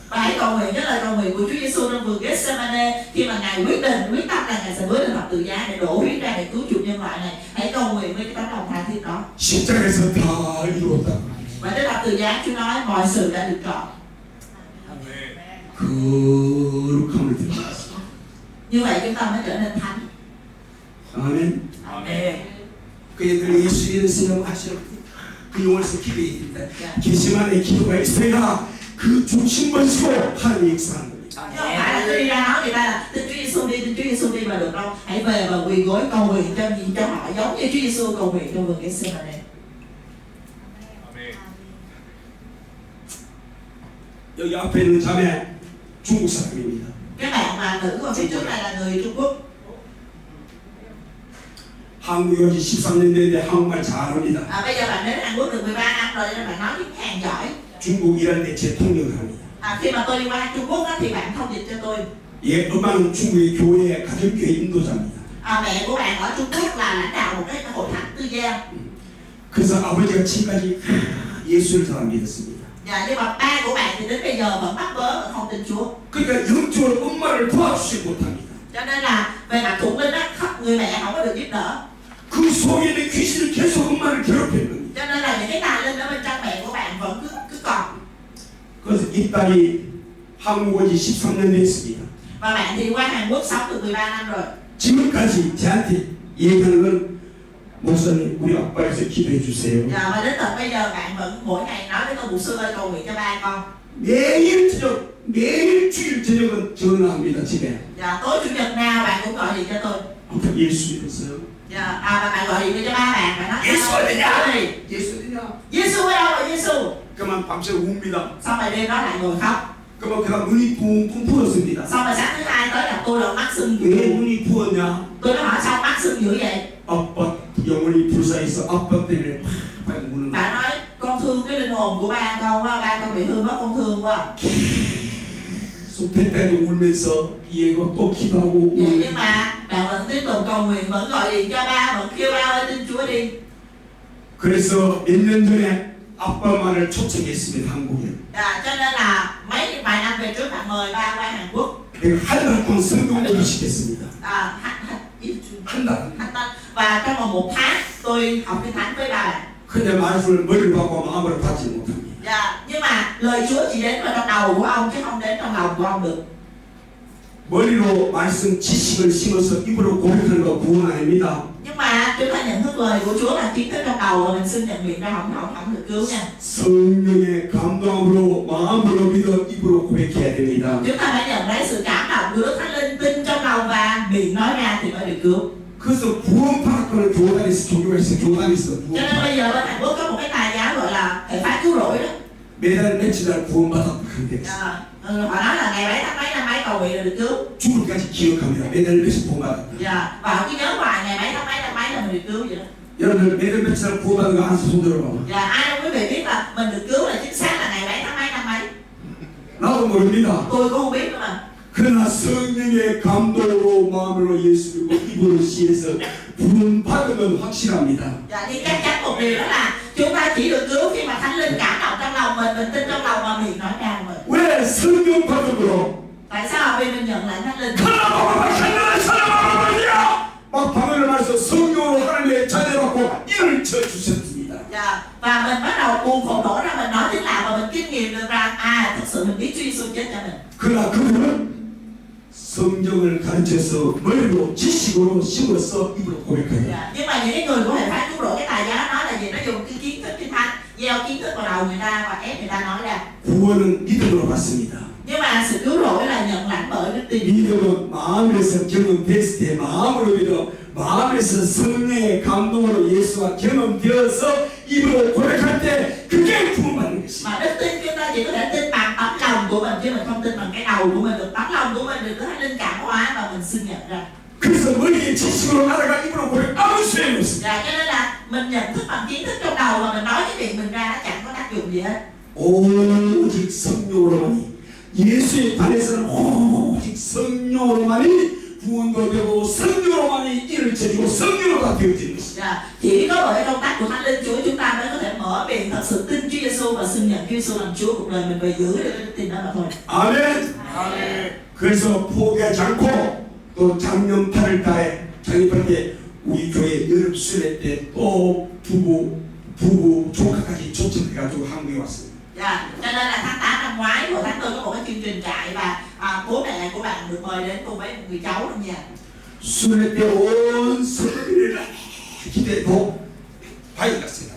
Và hãy cầu nguyện cái lời cầu nguyện của Chúa Giêsu trong vườn Gethsemane khi mà Ngài quyết tâm là Ngài sẽ bước lên thập tự giá để đổ huyết ra để cứu chuộc nhân loại này. Hãy cầu nguyện với cái tấm lòng tha thiết đó. 십자가에서 다 이루었다. Và trên thập tự giá Chúa nói mọi sự đã được trọn. 거룩함을 드립니다. Như vậy chúng ta mới trở nên thánh. 아멘. Amen. 그들이 예수 믿으세요 하시오. 그 영혼에서 기도해야 됩니다. 게시만의 기도가 있어야 그 중심을 쓰고 하나님의 역사하는 겁니다. Chứ không phải là tôi đi ra nói người ta là tin Chúa Giêsu đi mà được đâu. Hãy về và quỳ gối cầu nguyện cho họ giống như Chúa Giêsu cầu nguyện trong vườn Gethsemane. 여기 앞에 있는 자매 중국 사람입니다. Cái bạn mà nữ ở phía trước này là người Trung Quốc. 한국에 오지 13년 됐는데 한국말 잘합니다. Bây giờ bạn đến Hàn Quốc được 13 năm rồi nên bạn nói tiếng Hàn giỏi. 중국 일할 때 제 통역을 합니다. Khi mà tôi đi qua Trung Quốc thì bạn thông dịch cho tôi. 예, 엄마는 중국의 교회 가정교회 인도자입니다. Mẹ của bạn ở Trung Quốc là lãnh đạo một cái hội thánh tư gia. 그래서 아버지가 지금까지 예수를 잘 안 믿었습니다. Nhưng mà ba của bạn thì đến bây giờ vẫn bắt bớ vẫn không tin Chúa. 그러니까 영적으로 엄마를 도와주지 못합니다. Cho nên là về mặt thuộc linh á, người mẹ không có được giúp đỡ. 그 속에 있는 귀신을 계속 엄마를 괴롭히는 겁니다. Cho nên là những cái tà linh ở bên trong mẹ của bạn vẫn cứ còn. 그래서 이 딸이 한국 온 지 13년 됐습니다. Và bạn thì qua Hàn Quốc sống được 13 năm rồi. 지금까지 저한테 얘기하는 건 목사님 우리 아빠에서 기도해 주세요. Và đến tận bây giờ bạn vẫn mỗi ngày nói với tôi mục sư ơi cầu nguyện cho ba con. 매일 저녁, 매일 주일 저녁은 전화합니다 집에. Tối chủ nhật nào bạn cũng gọi điện cho tôi. 아빠 예수 믿었어요. Và bạn gọi điện cho ba bạn, bạn nói 예수 어디냐? 예수 어디냐? Giêsu ở đâu rồi Giêsu? 그만 밤새 웁니다. Xong rồi đêm đó lại ngồi khóc. 그만 그다음 눈이 붕붕 부었습니다. Xong rồi sáng thứ hai tới là tôi là mắt sưng 왜 dữ. 눈이 부었냐? Tôi nói hỏi sao mắt sưng dữ vậy? 아빠 영혼이 불사해서 아빠 때문에 팍 우는. Bạn nói con thương cái linh hồn của ba con quá, ba con bị hư mất con thương quá. 때때로 울면서 얘가 또 기도하고. Nhưng mà bạn vẫn tiếp tục cầu nguyện, vẫn gọi điện cho ba, vẫn kêu ba ơi tin Chúa đi. 그래서 몇 년 전에 아빠만을 초청했습니다 한국에. Cho nên là vài năm về trước bạn mời ba qua Hàn Quốc. 내가 한 달 동안 성경을 시켰습니다. 한 달. Và trong vòng 1 tháng tôi học kinh thánh với bà. 근데 말씀을 머리를 받고 마음으로 받지 못합니다. Nhưng mà lời Chúa chỉ đến vào trong đầu của ông chứ không đến trong lòng của ông được. 머리로 말씀 지식을 심어서 입으로 고백하는 거 구원 아닙니다. Nhưng mà chúng ta nhận thức lời của Chúa là kiến thức trong đầu rồi mình xin nhận miệng ra không được cứu nha. 성령의 감동으로 마음으로 믿어 입으로 고백해야 됩니다. Chúng ta phải nhận lấy sự cảm động của Đức Thánh Linh, tin trong lòng và miệng nói ra thì mới được cứu. 그래서 구원받았다는 교단이 있어, 교회가 있어, 교단이 있어. Cho nên bây giờ bên Hàn Quốc có một cái tài giáo gọi là hệ phái cứu rỗi đó. 매달 며칠 날 구원받았다 그런데 Họ nói là ngày 7 tháng mấy năm mấy cầu nguyện là được cứu. 죽을 때까지 기억합니다. 매달 며칠 구원받았다. Và họ cứ nhớ hoài ngày mấy tháng mấy năm mấy là mình được cứu vậy đó. 여러분들 매달 며칠 날 구원받은 거 한 손 들어봐. Ai đâu quý vị biết là mình được cứu là chính xác là ngày 7 tháng mấy năm mấy. 나도 모릅니다. Tôi cũng không biết nữa mà. 그러나 성령의 감동으로 마음으로 예수 믿고 입으로 시해서 구원받으면 확실합니다. Nhưng chắc chắn một điều đó là chúng ta chỉ được cứu khi mà Thánh Linh cảm động trong lòng mình tin trong lòng và miệng nói ra mình. 왜 성령 받음으로? Tại sao? Vì mình nhận lại Thánh Linh. 막 방언을 말해서 성령으로 하나님의 자녀 받고 이를 쳐 주셨습니다. Và mình bắt đầu buông khổ nổi ra mình nói tiếng lạ và mình kinh nghiệm được rằng thật sự mình biết Chúa Giêsu chết cho mình. 그러나 그분은 성경을 가르쳐서 머리로 지식으로 심어서 입으로 고백합니다. Nhưng mà những cái người của hệ phái cứu rỗi cái tài giáo nói là gì? Nó dùng cái kiến thức kinh thánh gieo kiến thức vào đầu người ta và ép người ta nói ra. 구원은 믿음으로 받습니다. Nhưng mà sự cứu rỗi là nhận lãnh bởi đức tin. 믿음은 마음에서 경험됐을 때 마음으로 믿어 마음에서 성령의 감동으로 예수가 경험되어서 입으로 고백할 때 그게 구원받는 것입니다. Mà đức tin chúng ta chỉ có thể tin bằng tấm lòng của mình chứ mình không tin bằng cái đầu của mình được. Tấm lòng của mình được Thánh Linh cảm hóa và mình xin nhận ra. 그래서 머리에 지식으로 알아가 입으로 고백 아무 소용이 없습니다. Cho nên là mình nhận thức bằng kiến thức trong đầu và mình nói cái miệng mình ra nó chẳng có tác dụng gì hết. 오직 성령으로만이 예수의 단에서는 오직 성령으로만이 구원도 되고 성령으로만이 일을 저지고 성령으로 다 되어지는 것입니다. Chỉ có bởi công tác của Thánh Linh Chúa chúng ta mới có thể mở miệng thật sự tin Chúa Giêsu và xin nhận Chúa Giêsu làm Chúa cuộc đời mình và giữ được cái đức tin đó mà thôi. 아멘. 아멘. 그래서 포기하지 않고 또 작년 8월 달에 창립할 때 우리 교회 여름 수련회 때 또 부부 조카까지 초청해가지고 한국에 왔습니다. Cho nên là tháng 8 năm ngoái của tháng 4 có một cái chương trình trại và bố mẹ của bạn được mời đến cùng với một người cháu trong nhà. 수련회 때 온 성도들이 기대도 바위 갔어요.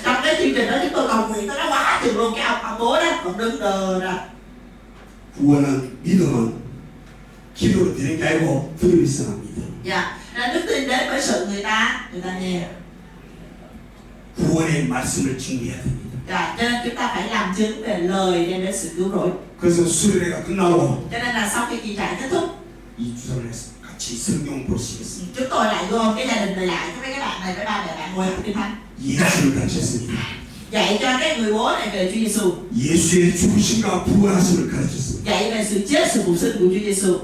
Trong cái chương trình đó chúng tôi cầu nguyện nó quá chừng luôn, cái ông bố đó còn đứng đờ ra. 구원은 믿음은 기도로 되는 게 아니고 들음이 있어합니다. Đức tin đến với sự người ta nghe. 구원의 말씀을 준비해야 됩니다. Dạ, cho nên chúng ta phải làm chứng về lời đem đến sự cứu rỗi. 그래서 수련회가 끝나고 Cho nên là sau khi kỳ trại kết thúc, 이 주선을 해서 같이 성경 보시겠습니다. chúng tôi lại gom cái gia đình này lại với các bạn này, với ba mẹ bạn ngồi học kinh thánh, 예수를 가르쳤습니다. dạy cho cái người bố này về Chúa Giêsu, 예수의 죽으심과 부활하심을 가르쳤습니다. dạy về sự chết, sự phục sinh của Chúa Giêsu.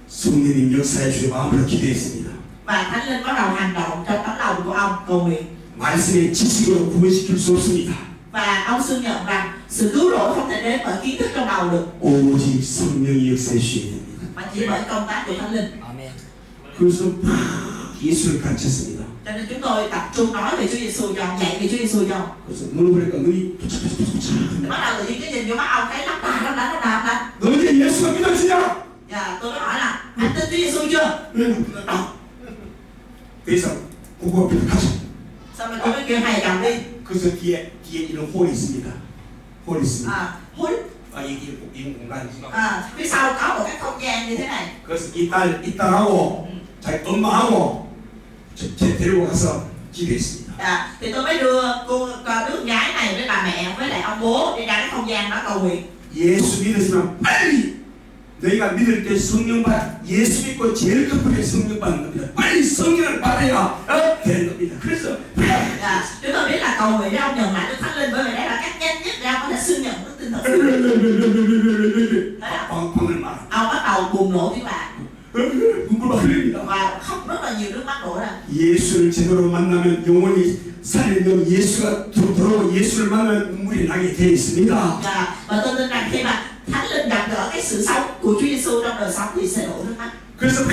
성령님 역사에 주의 마음으로 기도했습니다. Và Thánh Linh bắt đầu hành động trong tấm lòng của ông cầu nguyện. 말씀의 지식으로 구원시킬 수 없습니다. Và ông xưng nhận rằng sự cứu rỗi không thể đến bởi kiến thức trong đầu được, 오직 성령이 역사해 주셔야 됩니다. mà chỉ bởi công tác của Thánh Linh. 그래서 예수를 가르쳤습니다. Cho nên chúng tôi tập trung nói về Chúa Giêsu cho ông, dạy về Chúa Giêsu cho ông. 그래서 눈을 보니까 눈이 Bắt đầu tự nhiên cái nhìn vô mắt ông thấy lắp đà. 너 이제 예수가 믿어지냐? Dạ, tôi mới hỏi là anh tin Chúa Giêsu chưa? 그래서 그거 앞에 가자. Xong rồi tôi mới kêu hai chồng đi. 그래서 뒤에 이런 홀이 있습니다. 홀이 있습니다. Hút. 이 공간이. Phía sau có một cái không gian như thế này. 그래서 이 딸하고 자기 엄마하고 제 데리고 가서 기도했습니다. Thì tôi mới đưa đứa con gái này với bà mẹ với lại ông bố đi ra cái không gian đó cầu nguyện. 예수 믿으시면 빨리 너희가 믿을 때 성령 받아. 예수 믿고 제일 급하게 성령 받는 겁니다. 빨리 성령을 받아야 되는 겁니다. 그래서 chúng tôi biết là cầu nguyện để ông nhận lại Đức Thánh Linh, bởi vì đây là cách nhanh nhất để ông có thể xưng nhận đức tin thật sự. 방을 막 Ông bắt đầu bùng nổ tiếng bạc 눈물을 흘립니다. và khóc rất là nhiều nước mắt đổ ra. 예수를 제대로 만나면 영혼이 살리면 예수가 들어오고 예수를 만나면 눈물이 나게 되어 있습니다. Và tôi tin rằng khi mà Thánh Linh gặp gỡ cái sự sống của Chúa Giêsu trong đời sống thì sẽ đổ nước mắt. 그래서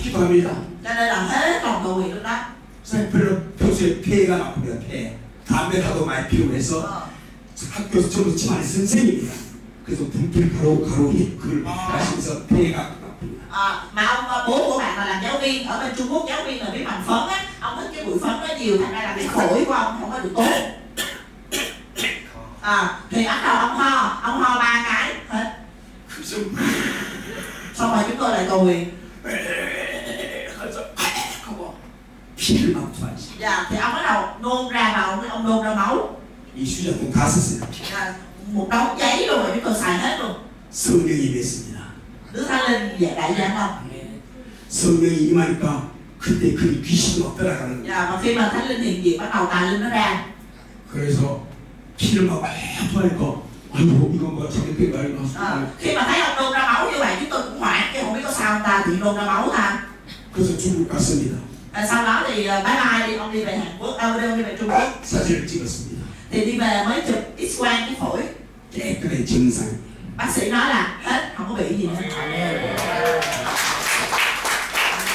기도합니다. Cho nên là hết lòng cầu nguyện lúc đó. 선생님 별로 평소에 폐가 나쁩니다. 폐. 담배라도 많이 피우고 해서 학교에서 저도 집안에 선생님입니다. 그래서 분필 가로 그걸 하시면서 폐가 나쁩니다. Mà ông bố của bạn là làm giáo viên ở bên Trung Quốc, giáo viên là biết bằng phấn á, ông thích cái bụi phấn nó nhiều, thành ra là cái phổi của ông không có được tốt. Thì bắt đầu ông ho 3 cái hết. Xong rồi chúng tôi lại cầu nguyện. 피를 막 토하시. Thì ông bắt đầu nôn ra và ông nôn ra máu. 이 수저통 다 썼어요. Một đống giấy luôn rồi chúng tôi xài hết luôn. 성령이 임했습니다. Đức Thánh Linh dạy đại giảng ông. 성령이 임하니까 그때 그 귀신이 막 따라가는 거예요. Và khi mà Thánh Linh hiện diện bắt đầu tà linh nó ra. 그래서 피를 막 토하니까 아이고 이거 뭐가 잘못된 거 아닌가. Khi mà thấy ông nôn ra máu như vậy chúng tôi cũng hoảng, chứ không biết có sao ông ta thì nôn ra máu ta. 그래서 중국 갔습니다. Sau đó thì bye bye đi, ông đi về Hàn Quốc, ông đi về Trung Quốc. 사진을 찍었습니다. Thì đi về mới chụp X-quang cái phổi. 깨끗해 정상. Bác sĩ nói là hết, không có bị gì nữa.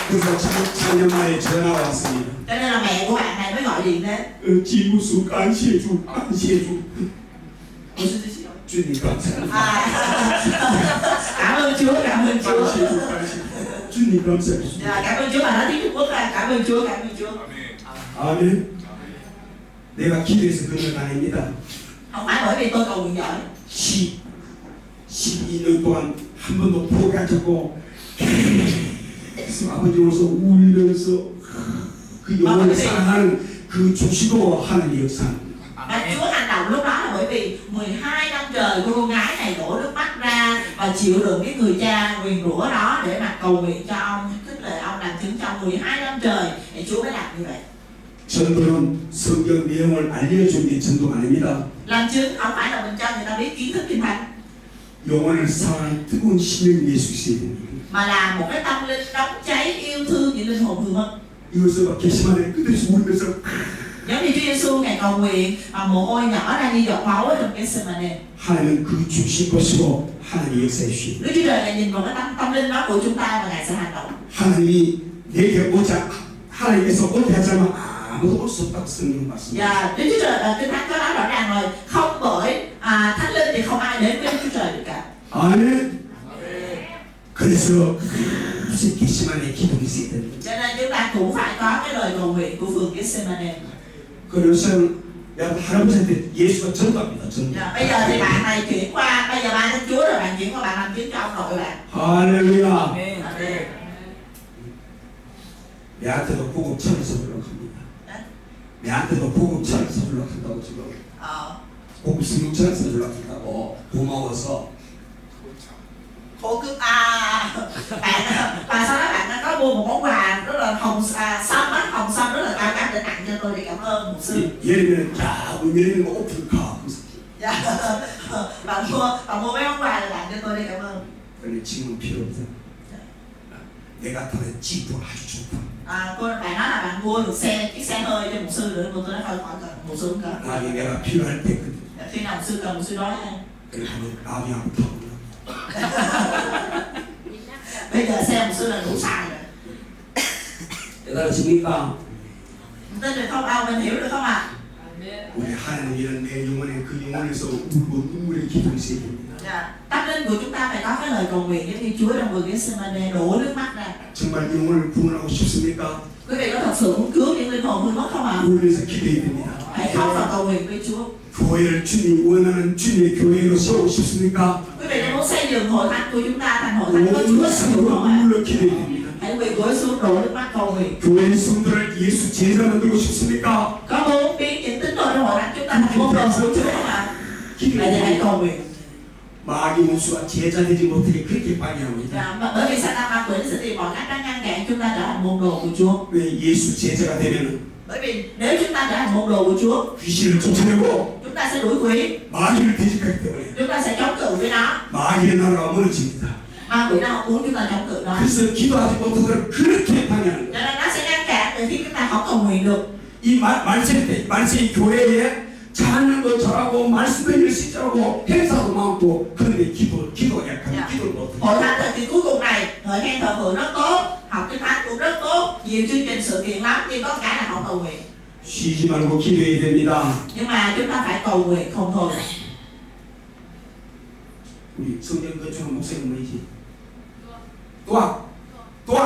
그래서 작년 말에 전화가 왔습니다. Cho nên là mẹ của bạn này mới gọi điện đến. 지무수 감시해주. 주님 감사합니다. Cảm ơn Chúa. 주님 감사합니다. Cảm ơn Chúa, mà nói tiếng Trung Quốc là cảm ơn Chúa. 아멘. 내가 기도해서 그런 건 아닙니다. Không phải bởi vì tôi cầu nguyện giỏi. 12년 동안 한 번도 포기하지 않고 계속 아버지 오면서 울면서 그 영혼을 사랑하는 그 주시고 하는 역사입니다. Và Chúa hành động lúc đó là bởi vì 12 năm trời cô gái này đổ nước mắt ra và chịu đựng cái người cha nguyền rủa đó để mà cầu nguyện cho ông, khích lệ ông làm chứng trong 12 năm trời thì Chúa mới làm như vậy. 전도는 성경 내용을 알려주는 게 전도가 아닙니다. Làm chứng không phải là mình cho người ta biết kiến thức kinh thánh, 영혼을 사랑하는 뜨거운 심령이 예수 있어야 됩니다. mà là một cái tâm linh nóng cháy yêu thương những linh hồn người mất. 이것을 막 게시만에 끝에서 울면서 Giống như Chúa Giêsu ngày cầu nguyện mà mồ hôi nhỏ ra như giọt máu ở trong cái Gethsemane. 하나님은 그 주신 것이고 하나님이 역사해 주십니다. Đức Chúa Trời ngài nhìn vào cái tâm linh đó của chúng ta và ngài sẽ hành động. 하나님이 내게 오자 하나님께서 오게 하자면 아무도 올 수 없다고 성경 말씀합니다. Và Đức Chúa Trời kinh thánh có nói rõ ràng rồi, không bởi Thánh Linh thì không ai đến với Đức Chúa Trời được cả. 아멘. 그래서 무슨 게시만에 기도가 있어야 됩니다. Cho nên chúng ta cũng phải có cái lời cầu nguyện của phường Gethsemane. 그래서 내가 할아버지한테 예수가 전도합니다. 전도. Bây giờ thì bạn này chuyển qua, bây giờ bạn tin Chúa rồi, bạn chuyển qua bạn làm chứng cho ông nội bạn. 할렐루야. Amen. 내한테도 복음 전해서 그러합니다. 내한테도 고급차를 사주려고 한다고 지금. 고급 승용차를 사주려고 한다고. 고마워서. Khổ cực và sau đó bạn đã có mua một món quà rất là xanh á, hồng xanh rất là cao cấp để tặng cho tôi để cảm ơn mục sư. 예를 들면 야, 예를 들면 오픈카. Dạ. bạn mua mấy món quà để tặng cho tôi để cảm ơn. 근데 지금은 필요 없어. 내가 타는 집도 아주 좋다. Bạn nói là bạn mua được chiếc xe hơi cho mục sư nữa, tôi nói thôi khỏi cần mục sư không cần. 나중에 내가 필요할 때 그때. Khi nào mục sư cần mục sư nói nha. 그래서 나중에 한번 타고. Bây giờ xe mục sư là đủ xài rồi. 깨달으십니까? Tin được không ông? Mình hiểu được không ạ? 우리 하나님 이런 내 영혼에 그 영혼에서 울고 눈물의 기도를 있어야 됩니다. Tâm linh của chúng ta phải có cái lời cầu nguyện giống như Chúa trong vườn Gethsemane đổ nước mắt ra. 정말 영혼을 구원하고 싶습니까? Quý vị có thật sự muốn cứu những linh hồn hư mất không ạ? 우리 위해서 기도해야 됩니다. Hãy khóc và cầu nguyện với Chúa. 교회를 주님 원하는 주님의 교회로 세우고 싶습니까? Quý vị có muốn xây dựng hội thánh của chúng ta thành hội thánh của Chúa 온 sử dụng không ạ? 눈물로 기도해야 됩니다. Hãy quỳ gối xuống đổ nước mắt cầu nguyện. 교회 성도를 예수 제자 만들고 싶습니까? Có muốn biến những tín đồ trong hội thánh chúng ta thành môn đồ của Chúa không ạ? Vậy thì hãy cầu nguyện. 마귀 원수가 제자 되지 못하게 그렇게 방해합니다. Bởi vì Satan ma quỷ sẽ tìm mọi cách để ngăn cản chúng ta trở thành môn đồ của Chúa. 왜 예수 제자가 되면은 Bởi vì nếu chúng ta trở thành môn đồ của Chúa, 귀신을 쫓아내고 chúng ta sẽ đuổi quỷ, 마귀를 대적하기 때문에 chúng ta sẽ chống cự với nó. 마귀의 나라가 무너집니다. Ma quỷ nó không muốn chúng ta chống cự nó. 그래서 기도하지 못한 사람을 그렇게 방해하는 Cho nên nó sẽ ngăn cản từ khi chúng ta không cầu nguyện được. 이 말세의 교회에 찬양도 잘하고 말씀도 열심히 잘하고 행사도 많고 그런데 기도가 약하면 기도를 못해. Hội thánh thời kỳ cuối cùng này, thời gian thờ phượng rất tốt, học kinh thánh cũng rất tốt, nhiều chương trình sự kiện lắm, nhưng có cái là không cầu nguyện. 쉬지 말고 기도해야 됩니다. Nhưng mà chúng ta phải cầu nguyện không thôi. 우리 성경 건축한 목사님 뭐이지? 또한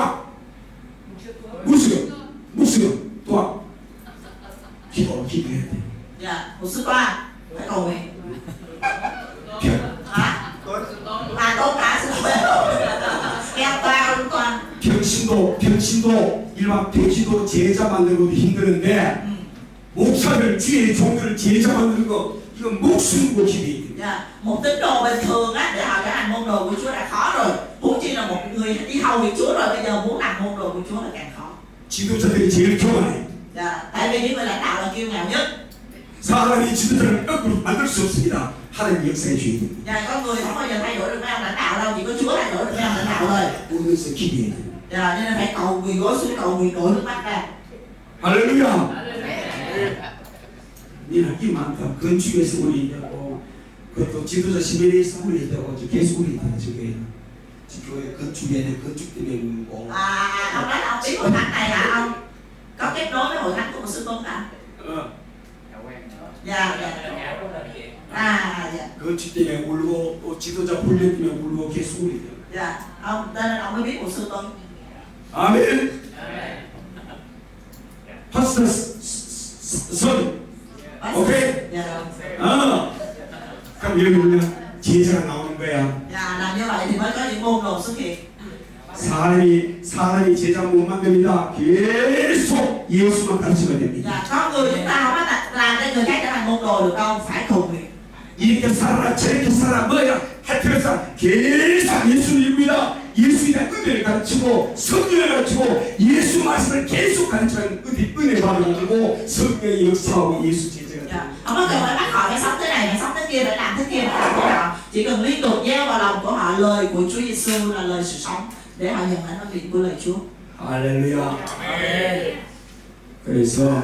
무수경 또한 기도해야 돼. Dạ, một sư toa phải cầu nguyện. 별 Hả? Tốt cả sư toa. Keo cao đúng con. 병신도 일반 병신도 제자 만드는 것도 힘드는데 목사들 주의 종들을 제자 만드는 거 이건 목숨 고 기도해야 돼. Dạ, một tín đồ bình thường á để họ trở thành môn đồ của Chúa đã khó rồi. Huống chi là một người đi hầu việc Chúa rồi, bây giờ muốn làm môn đồ của Chúa là càng khó. 지도자들이 제일 교만해. Dạ, tại vì những người lãnh đạo là kiêu ngạo nhất. 사람이 지도자를 거꾸로 만들 수 없습니다. 하나님 역사해 주셔야 됩니다. Dạ, con người không bao giờ thay đổi được mấy ông lãnh đạo đâu, chỉ có Chúa thay đổi được mấy ông lãnh đạo thôi. 우리에서 기도해야 돼요. Dạ, nên phải cầu quỳ gối xuống cầu nguyện đổ nước mắt ra. 할렐루야. 니는 이 많다. 건축에서 우리 있고 그것도 지도자 시민에서 우리 있다고 계속 우리 있다. 지금 교회 건축에 건축 때문에 울고. Ông nói là ông biết hội thánh này là ông có kết nối với hội thánh của một sư Tuấn hả? Dạ. Dạ. 건축 때문에 울고 또 지도자 훈련 때문에 울고 계속 우리 있다. Dạ. Ông nên ông mới biết một sư Tuấn. 아멘. 파스터 선. 오케이. Dạ. 그럼 여기 보면 제자가 나오는 거야. Dạ, làm như vậy thì mới có những môn đồ xuất hiện. 사람이 제자 못 만듭니다. 계속 예수만 가르치면 됩니다. Dạ, con người chúng ta không có làm cho người khác trở thành môn đồ được đâu, phải cầu nguyện. 이렇게 살아라 저렇게 살아라 뭐야 하여튼 계속 예수님입니다. 예수에 대한 은혜를 가르치고 성경을 가르치고 예수 말씀을 계속 가르치는 은혜 받아가지고 성경의 역사하고 예수 제자가 Dạ. Không có cần phải bắt họ phải sống thế này, phải sống thế kia, phải làm thế kia, phải làm thế nào. Chỉ cần liên tục gieo vào lòng của họ lời của Chúa Giêsu là lời sự sống để họ nhận lãnh ơn của lời Chúa. 할렐루야. 그래서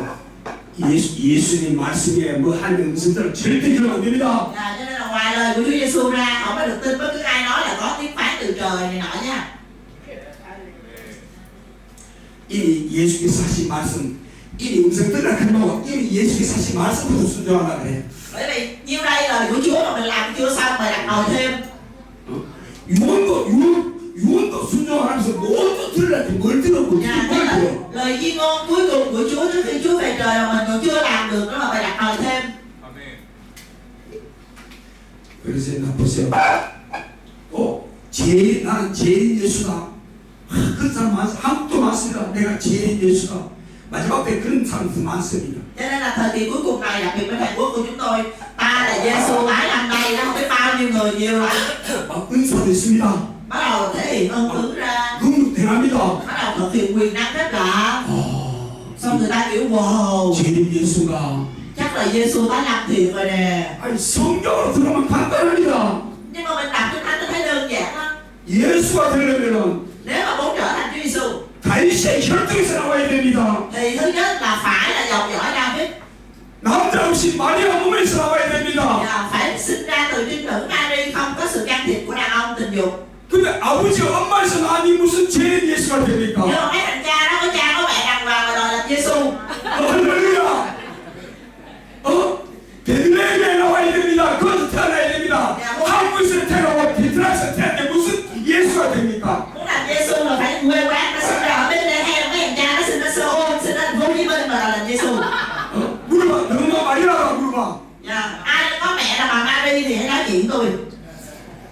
예수님 말씀에 뭐 하는 음성들은 절대 들으면 안 됩니다. Dạ, cho nên là ngoài lời của Chúa Giêsu ra, không có được tin bất cứ ai nói là có tiếng phán từ trời này nọ nha. 이미 예수께서 하신 말씀, 이미 음성 들으라 그러고 이미 예수께서 하신 말씀부터 순종하라 그래. Bởi vì nhiêu đây lời của Chúa mà mình làm chưa xong mà đặt đầu thêm. 유언도 순종하면서 뭐도 들으려고 뭘 들었고 뭘 Dạ, tức là 들어. lời di ngôn cuối cùng của Chúa trước khi Chúa về trời mà mình còn chưa làm được, đó là phải đặt đầu thêm. 그래서 나 보세요. 나는 제일 예수다. 그런 사람 한국도 많습니다. 내가 제일 예수다. 마지막 때 그런 사람도 많습니다. Cho thời kỳ cuối cùng này, đặc biệt bên Hàn Quốc của chúng tôi, ta là Giêsu tái làm đây đó, không biết bao nhiêu người nhiều lắm. 막 은사됐습니다. Bắt đầu thể hiện ơn phước ra, 능력대합니다. bắt đầu thực hiện quyền năng rất lạ. Xong người ta kiểu wow, 주님 예수가 chắc là Giêsu tái làm thiệt rồi nè. 아니 성경으로 들어가면 간단합니다. Nhưng mà mình đọc Kinh Thánh tôi thấy đơn giản lắm. 예수가 되려면 Nếu mà muốn trở thành Chúa Giêsu 다윗의 혈통에서 나와야 됩니다. thì thứ nhất là phải là dòng dõi David, 남자 없이 마리아 몸에서 나와야 됩니다. và phải sinh ra từ trinh nữ Mary, không có sự can thiệp của đàn ông tình dục. 근데 아버지 엄마에서 나니 무슨 죄인 예수가 Nhưng 됩니까? mà mấy thằng cha đó có cha có mẹ đàng hoàng mà đòi làm Giêsu. 할렐루야. 베들레헴에 나와야 됩니다. 거기서 태어나야 됩니다. 한국에서 태어나고 베트남에서 태어나는데 무슨 예수가 됩니까? Muốn làm Giêsu là phải quê quán, nó sinh ra ở Bethlehem, mấy thằng cha nó sinh ra Seoul, sinh ra thành phố Hồ Chí Minh mà đòi làm Giêsu. 물어봐. 너가 마리아가 물어봐. Ai có mẹ là bà Mary thì hãy nói chuyện tôi.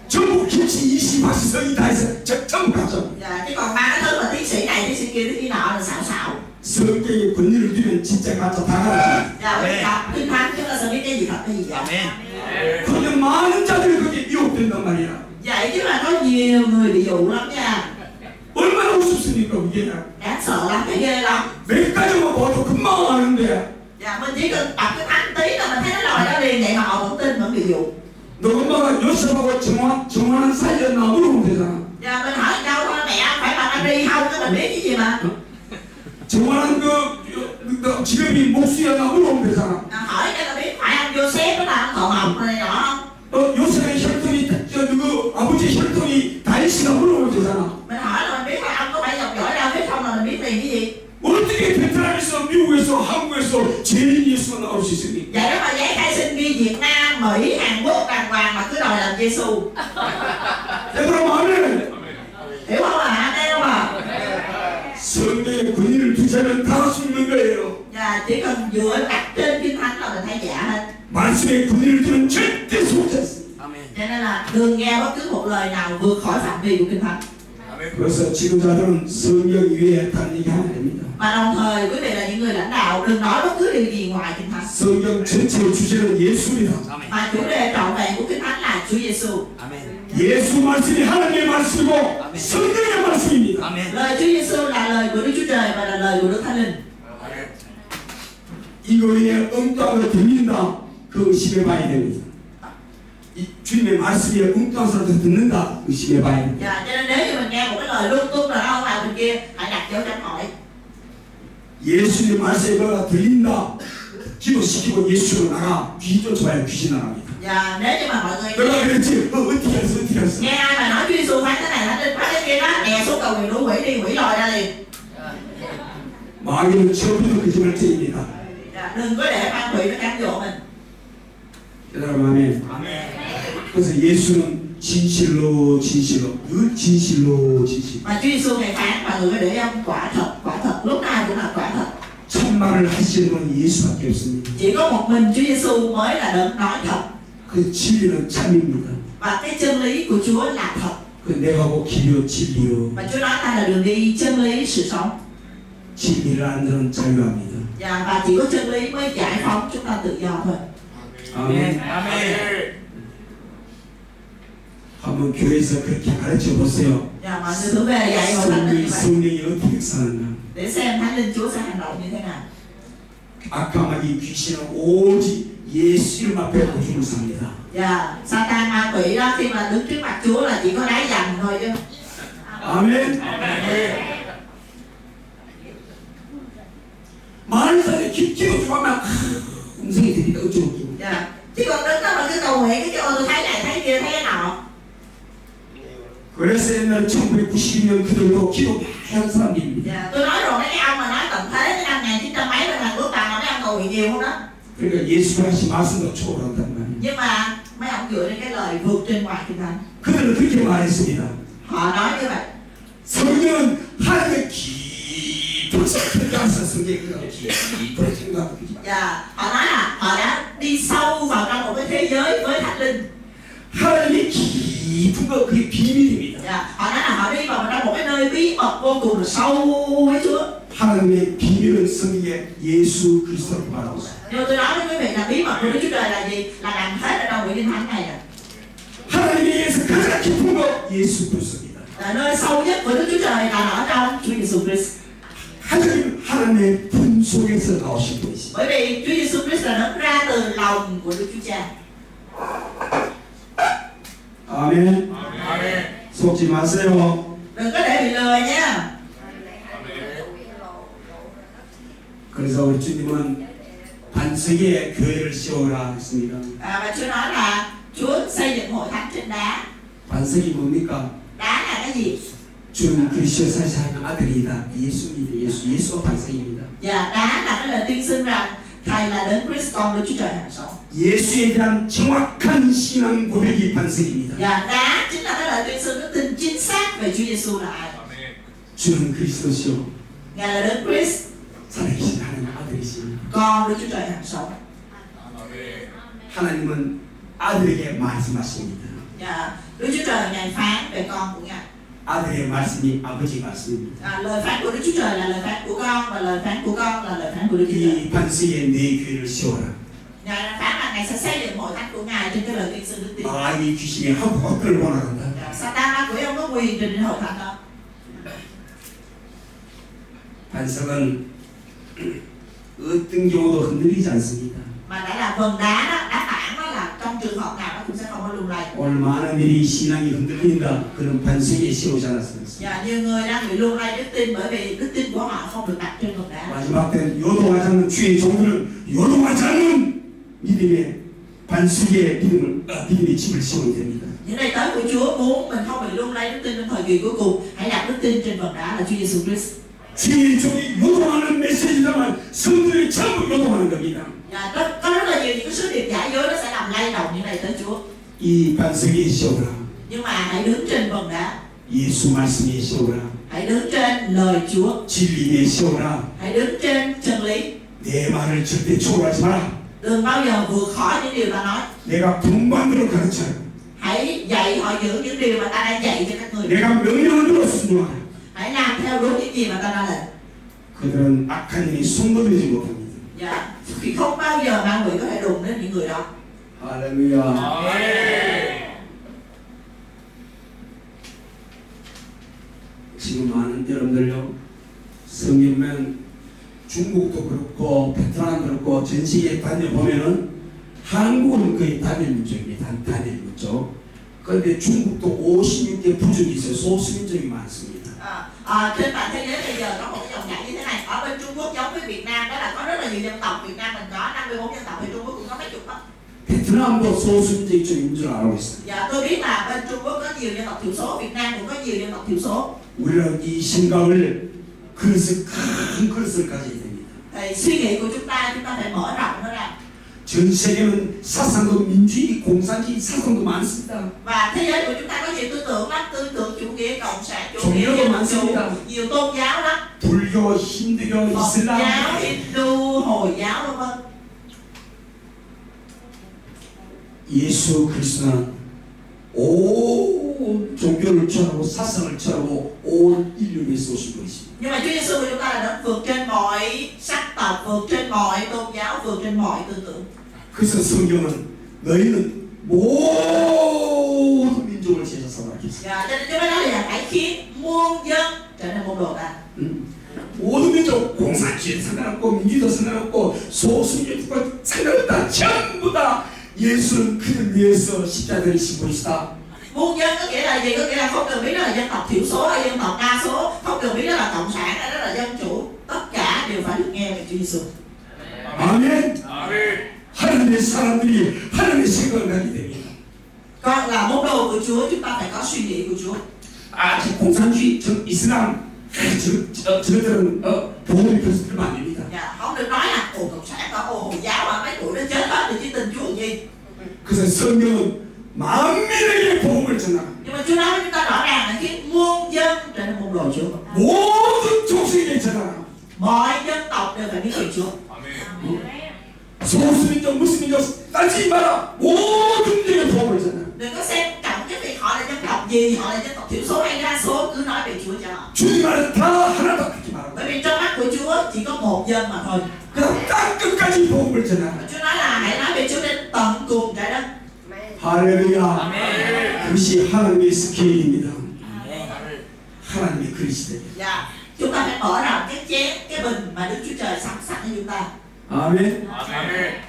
전부 김치 이시 박시성이 다 있어. 전부 가져. Chứ còn ba cái thứ mà tiến sĩ này, tiến sĩ kia, tiến sĩ nọ là xạo xạo. 성경에 권위를 두면 진짜 가져 다 가져. Mình đọc Kinh Thánh chúng ta sẽ biết cái gì thật cái gì giả. 그런데 많은 자들이 거기에 미혹된단 말이야. Vậy chứ là có nhiều người bị dụ lắm nha. 얼마나 우습습니까 이게. Đáng sợ lắm, thấy ghê lắm. 몇 가지만 봐도 금방 아는데. Mình chỉ cần đọc Kinh Thánh tí là mình thấy nó lòi ra liền, vậy mà họ vẫn tin, vẫn bị dụ. 너 엄마가 요셉하고 정환한 사이였나 물어보면 되잖아. Mình hỏi đâu thôi mẹ phải bà Mary không, cái mình biết cái gì mà. 정환한 그 직업이 목수였나 물어보면 되잖아. Hỏi cái là biết phải ông Joseph đó là ông thợ mộc này nọ không? 요셉의 혈통이 아버지 혈통이 다윗이가 물어보면 되잖아. Mình hỏi là mình biết là ông có phải dòng dõi David không, là mình biết liền cái gì. 어떻게 베트남에서 미국에서 한국에서 죄인 예수가 나올 수 있습니까? Vậy đó mà giấy khai sinh ghi Việt Nam, Mỹ, Hàn Quốc đàng hoàng mà cứ đòi làm Giêsu. 여러분 아멘. Hiểu không ạ? Amen không ạ? 성경에 권위를 두자면 다 죽는 거예요. Chỉ cần dựa đặt trên Kinh Thánh là mình thấy giả hết. 말씀에 권위를 두면 절대 속지 않습니다. Cho nên là đừng nghe bất cứ một lời nào vượt khỏi phạm vi của Kinh Thánh. 그래서 지도자들은 성경 위에 다른 얘기 하면 됩니다. Và đồng thời quý vị là những người lãnh đạo đừng nói bất cứ điều gì ngoài Kinh Thánh. 성경 전체의 주제는 예수입니다. Mà chủ đề trọn vẹn của Kinh Thánh là Chúa Giêsu. 예수 말씀이 하나님의 말씀이고 성경의 말씀입니다. Lời Chúa Giêsu là lời của Đức Chúa Trời và là lời của Đức Thánh Linh. 이거에 엉뚱하게 들린다. 그 의심해 봐야 됩니다. 이 주님의 말씀이 엉뚱한 사람한테 듣는다. 의심해 봐야 됩니다. Cho nên nếu như mình nghe một cái lời lung tung nào đó ngoài bên kia, hãy đặt dấu chấm hỏi. 예수님의 말씀이 뭐가 들린다. 기도시키고 예수로 나가. 귀 쫓아봐야 귀신 나갑니다. Nếu như mà mọi người 내가 그랬지. 어떻게 했어? 어떻게 했어? nghe ai mà nói Chúa Giêsu phán thế này thánh linh phán thế kia đó, đè xuống cầu nguyện đuổi quỷ đi, quỷ lòi ra liền. 마귀는 처음부터 거짓말쟁이입니다. Đừng có để ma quỷ nó cám dỗ mình. 여러분 아멘. 그래서 예수는 진실로 늘 진실로 진실. Mà Chúa Giêsu ngày phán mọi người phải để ông quả thật, lúc nào cũng là quả thật. 참말을 하시는 건 예수밖에 없습니다. Chỉ có một mình Chúa Giêsu mới là đấng nói thật. 그 진리는 참입니다. Và cái chân lý của Chúa là thật. 그 내가 고 길이요 진리요. Và Chúa nói ta là đường đi, chân lý, sự sống. 진리를 안 들은 자유합니다. Và chỉ có chân lý mới giải phóng chúng ta tự do thôi. 아멘. 한번 교회에서 그렇게 가르쳐 보세요. Mọi người thử về dạy hội thánh linh như vậy 성령이 어떻게 사는가. để xem Thánh Linh Chúa sẽ hành động như thế nào. 악마귀 귀신은 오직 예수 이름 앞에 오줌을 삽니다. Satan ma quỷ đó khi mà đứng trước mặt Chúa là chỉ có đá dầm thôi chứ. 아멘. 많은 사람이 기도 좀 하면 음성이 들리다 어쩌고. Chứ còn đứng đó mà cứ cầu nguyện cái tôi thấy này thấy kia thấy cái nọ. 그래서 옛날 1992년 그들도 기도 많이 한 사람들입니다. Tôi nói rồi mấy cái ông mà nói tận thế cái năm 1900 mấy bên Hàn Quốc toàn là mấy ông cầu nguyện nhiều không đó. 그러니까 예수가 하신 말씀도 초월한단 말이에요. Nhưng mà mấy ông dựa trên cái lời vượt trên ngoài Kinh Thánh. 그들은 그렇게 말했습니다. Họ nói như vậy. 성령은 하나님의 깊은 생각에서 성경에 깊은 생각. Họ nói là họ đã đi sâu vào trong một cái thế giới với Thánh Linh. 하나님의 깊은 거 그게 비밀입니다. Họ nói là họ đi vào trong một cái nơi bí mật vô cùng là sâu với Chúa. 하나님의 비밀은 성경에 예수 그리스도로 말하고 있습니다. Nhưng mà tôi nói với quý vị là bí mật của Đức Chúa Trời là gì? Là nằm hết ở trong quyển Kinh Thánh này à. 하나님에 의해서 가장 깊은 것 예수 그리스도입니다. Là nơi sâu nhất của Đức Chúa Trời là ở trong Chúa Giêsu Christ. 하나님의 분 속에서 나오신 분이십니다. Bởi vì Chúa Giêsu Christ là đấng ra từ lòng của Đức Chúa Cha. 아멘. 속지 마세요. Đừng có để bị lừa nha. 그래서 우리 주님은 반석에 교회를 세우라 했습니다. Và Chúa nói là Chúa xây dựng hội thánh trên đá. 반석이 뭡니까? Đá là cái gì? 주는 그리스도 사시는 아들이다. 예수입니다. 예수가 반석입니다. Và đá là cái lời tuyên xưng rằng Thầy là đấng Christ con Đức Chúa Trời hàng sống. 예수에 대한 정확한 신앙 고백이 반석입니다. Và đá chính là cái lời tuyên xưng, nó tin chính xác về Chúa Giêsu là ai. 주는 그리스도시요 Ngài là đấng Christ, 살아계신 하나님 아들이십니다. con Đức Chúa Trời hàng sống. 하나님은 아들에게 말씀하십니다. Và Đức Chúa Trời Ngài phán về con của Ngài. 아들의 말씀이 아버지 말씀입니다. Lời phán của Đức Chúa Trời là lời phán của con, và lời phán của con là lời phán của Đức Chúa Trời. 이 반석에 내 교회를 세워라. Ngài phán là Ngài sẽ xây dựng hội thánh của Ngài trên cái lời tuyên xưng đức tin. 이 귀신이 하고 끌고 나간다. Satan ma quỷ ông có quyền trên hội thánh đó. 반석은 어떤 경우도 흔들리지 않습니다. Mà đã là vần đá đó, đá tảng đó là trong trường hợp nào nó cũng sẽ không có lung lay. 오늘 많은 일이 신앙이 흔들린다. 그런 반석에 세우지 않았습니다. Và nhiều người đang bị lung lay đức tin bởi vì đức tin của họ không được đặt trên vần đá. 마지막 때는 요동하지 않는 주의 종들은 요동하지 않는 믿음의 반석에 믿음의 집을 세워야 됩니다. Những ngày tới của Chúa muốn mình không bị lung lay đức tin trong thời kỳ cuối cùng, hãy đặt đức tin trên vần đá là Chúa Giêsu Christ. 주의 종이 요동하는 메시지지만 성도들이 전부 요동하는 겁니다. Và có rất là nhiều những cái sứ điệp giả dối nó sẽ làm lay động những ngày tới Chúa. 이 반석에 세우라. Nhưng mà hãy đứng trên vần đá. 예수 말씀에 세우라. Hãy đứng trên lời Chúa. 진리에 세우라. Hãy đứng trên chân lý. 내 말을 절대 초월하지 마라. Đừng bao giờ vượt khỏi những điều ta nói. 내가 분반대로 가르쳐라. Hãy dạy họ giữ những điều mà ta đang dạy cho các người. 내가 명령한 대로 순종하라. Hãy làm theo đúng những gì mà ta đã lệnh. 그들은 악한 일이 숨겨지지 못합니다. Dạ. Thì không bao giờ ma quỷ có thể đụng đến những người đó. 할렐루야. 지금 많은 여러분들요, 성경면 중국도 그렇고 베트남도 그렇고 전 세계에 다녀보면은 한국은 거의 단일 민족입니다. 단일 민족. 그런데 중국도 56개 부족이 있어요. 소수민족이 많습니다. Trên toàn thế giới bây giờ có một cái dòng chảy như thế này. Ở bên Trung Quốc giống với Việt Nam đó là có rất là nhiều dân tộc. Việt Nam mình có 54 dân tộc, thì Trung Quốc cũng có mấy chục đó. 베트남도 소수민족이 좀 있는 줄 알고 있어요. Dạ tôi biết là bên Trung Quốc có nhiều dân tộc thiểu số, Việt Nam cũng có nhiều dân tộc thiểu số. 우리는 이 생각을 그릇을 큰 그릇을 가져야 됩니다. Thì suy nghĩ của chúng ta phải mở rộng nó ra. 전 세계는 사상도 민주주의, 공산주의 사상도 많습니다. Và thế giới của chúng ta có nhiều tư tưởng lắm, tư tưởng chủ nghĩa cộng sản, chủ nghĩa 종교도 dân 많습니다. chủ, nhiều tôn giáo lắm. 불교, 힌두교, Phật 이슬람. giáo, Hindu, Hồi giáo vân vân. 예수 그리스도는 온 종교를 취하고 사상을 취하고 온 인류를 위해서 오신 분이십니다. Nhưng mà Chúa Giêsu của chúng ta là đấng vượt trên mọi sắc tộc, vượt trên mọi tôn giáo, vượt trên mọi tư tưởng. 그래서 성경은 너희는 모든 민족을 제자 삼아 하겠습니다. Dạ, cho nên Chúa mới nói là hãy khiến muôn dân trở nên môn đồ ta. 모든 민족 공산주의 상관없고 민주도 상관없고 소수민족과 상관없다. 전부 다 예수는 그들 위해서 십자가를 지고 있다. Muôn dân có nghĩa là gì? Có nghĩa là không cần biết đó là dân tộc thiểu số hay dân tộc đa số, không cần biết đó là cộng sản hay đó là dân chủ, tất cả đều phải được nghe về Chúa Giêsu. 아멘. 하나님의 사람들이 하나님의 생각을 하게 됩니다. Con là môn đồ của Chúa, chúng ta phải có suy nghĩ của Chúa. 저 공산주의, 저 이슬람, 저들은 보험이 그래서 들으면 안 됩니다. Dạ, không được nói là ồ cộng sản, ồ Hồi giáo mà mấy tụi nó chết hết thì chỉ tin Chúa gì. 그래서 성경은 만민에게 복음을 전하라. Nhưng mà Chúa nói với chúng ta rõ ràng là khiến muôn dân trở nên môn đồ Chúa. 모든 족속에게 전하라. Mọi dân tộc đều phải biết về Chúa. 소수민족, 무슨 민족 따지지 마라. 모든 민족에 복음을 전하라. Đừng có xem trọng cái việc họ là dân tộc gì, họ là dân tộc thiểu số hay đa số, cứ nói về Chúa cho họ. 주님 말은 다 하나다 그렇게 말하고. Bởi vì trong mắt của Chúa chỉ có một dân mà thôi. 그냥 딱 땅 끝까지 복음을 전하라. Chúa nói là hãy nói về Chúa đến tận cùng trái đất. 할렐루야. 그것이 하나님의 스케일입니다. 하나님의 그릇이다. Dạ, chúng ta phải mở rộng cái chén, cái bình mà Đức Chúa Trời sắm sẵn cho chúng ta. 아멘.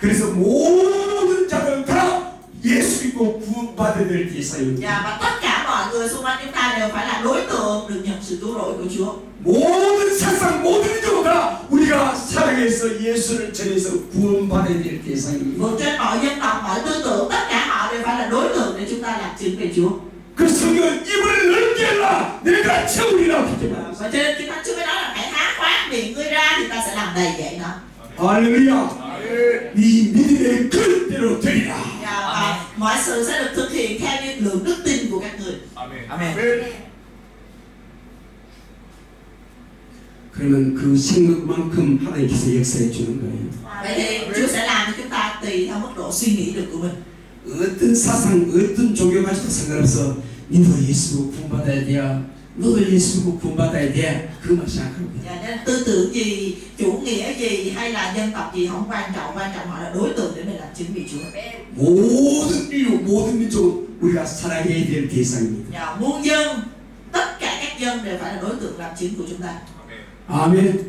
그래서 모든 자들 다 예수 믿고 구원받아야 될 대상입니다. Dạ, và tất cả mọi người xung quanh chúng ta đều phải là đối tượng được nhận sự cứu rỗi của Chúa. 모든 세상 모든 민족은 다 우리가 사랑해서 예수를 전해서 구원받아야 될 대상입니다. Vượt trên mọi dân tộc, mọi tư tưởng, tất cả họ đều phải là đối tượng để chúng ta làm chứng về Chúa. 그 성경은 입을 넓게 해라 내가 채우리라 그랬죠. Và cho nên Kinh Thánh Chúa mới nói là hãy há khoác miệng ngươi ra thì ta sẽ làm đầy dạy nó. 할렐루야. 네 믿음의 그릇대로 되리라. Dạ, và mọi sự sẽ được thực hiện theo như lượng đức tin của các người. 그러면 그 생각만큼 하나님께서 역사해 주는 거예요. Vậy thì Chúa sẽ làm cho chúng ta tùy theo mức độ suy nghĩ được của mình. 어떤 사상, 어떤 종교 가지고 상관없어. 너도 예수 구원받아야 돼. 너도 예수 구원받아야 돼. 그것만 생각하고. Dạ, nên tư tưởng gì, chủ nghĩa gì hay là dân tộc gì không quan trọng họ là đối tượng để mình làm chứng vì Chúa. 모든 인류, 모든 민족은 우리가 사랑해야 될 대상입니다. Dạ, muôn dân, tất cả các dân đều phải là đối tượng làm chứng của chúng ta. 아멘.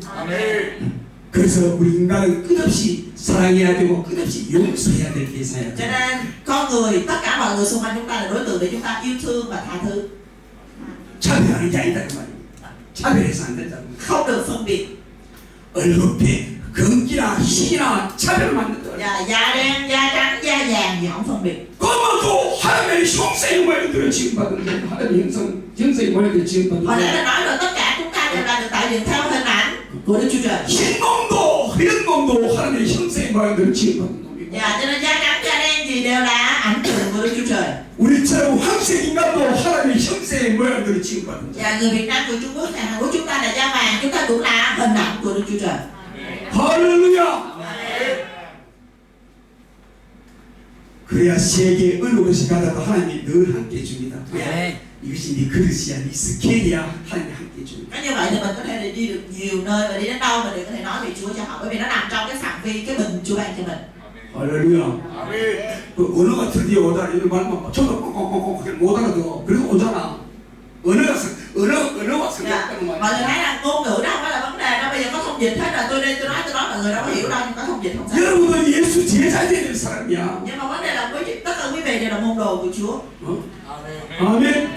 그래서 우리 인간은 끝없이 사랑해야 되고 끝없이 용서해야 될 대상이야. Cho nên con người, tất cả mọi người xung quanh chúng ta là đối tượng để chúng ta yêu thương và tha thứ. 차별하는 게 아니다 그 말입니다. 차별해서 안 된다고. Không được phân biệt. 얼굴에 금기나 흰이나 차별을 만든다. Dạ, da đen, da trắng, da vàng gì không phân biệt. 검어도 하나님의 형상의 모양대로 지음받은 거. 하나님의 형상의 모양대로 지음받은 Hồi nãy 거. đã nói rồi, tất cả chúng ta đều là được tạo dựng theo hình ảnh của Đức Chúa Trời. 흰 몸도 하얀 몸도 하나님의 형상의 모양대로 지음받은 놈이고. Dạ, cho nên da trắng, da đen gì đều là ảnh tượng của Đức Chúa Trời. 우리처럼 황색 인간도 하나님의 형상의 모양대로 지음받은 자. Dạ, người Việt Nam của Trung Quốc, Hàn Quốc chúng ta là da vàng, chúng ta cũng là hình ảnh của Đức Chúa Trời. 할렐루야. 그래야 세계 어느 곳에 가더라도 하나님이 늘 함께 해줍니다. 이것이 네 그릇이야, 네 스케일이야, 하나님이 함께 해줍니다. Có như vậy thì mình có thể đi được nhiều nơi và đi đến đâu mình đều có thể nói về Chúa cho họ, bởi vì nó nằm trong cái phạm vi cái bình Chúa ban cho mình. 할렐루야. 그 언어가 드디어 오다 이런 말만 저도 꽁꽁꽁꽁 못 알아도 그래도 오잖아. 언어와 Dạ, 상관없다는 mọi 말이야. người thấy là ngôn ngữ đó không phải là vấn đề đâu, bây giờ có thông dịch hết rồi, tôi đi tôi nói mọi người đâu có hiểu đâu, nhưng có thông dịch không sao. 여러분은 예수 제자 되야 될 사람이야. Nhưng mà vấn đề là tất cả quý vị đều là môn đồ của Chúa. 아멘.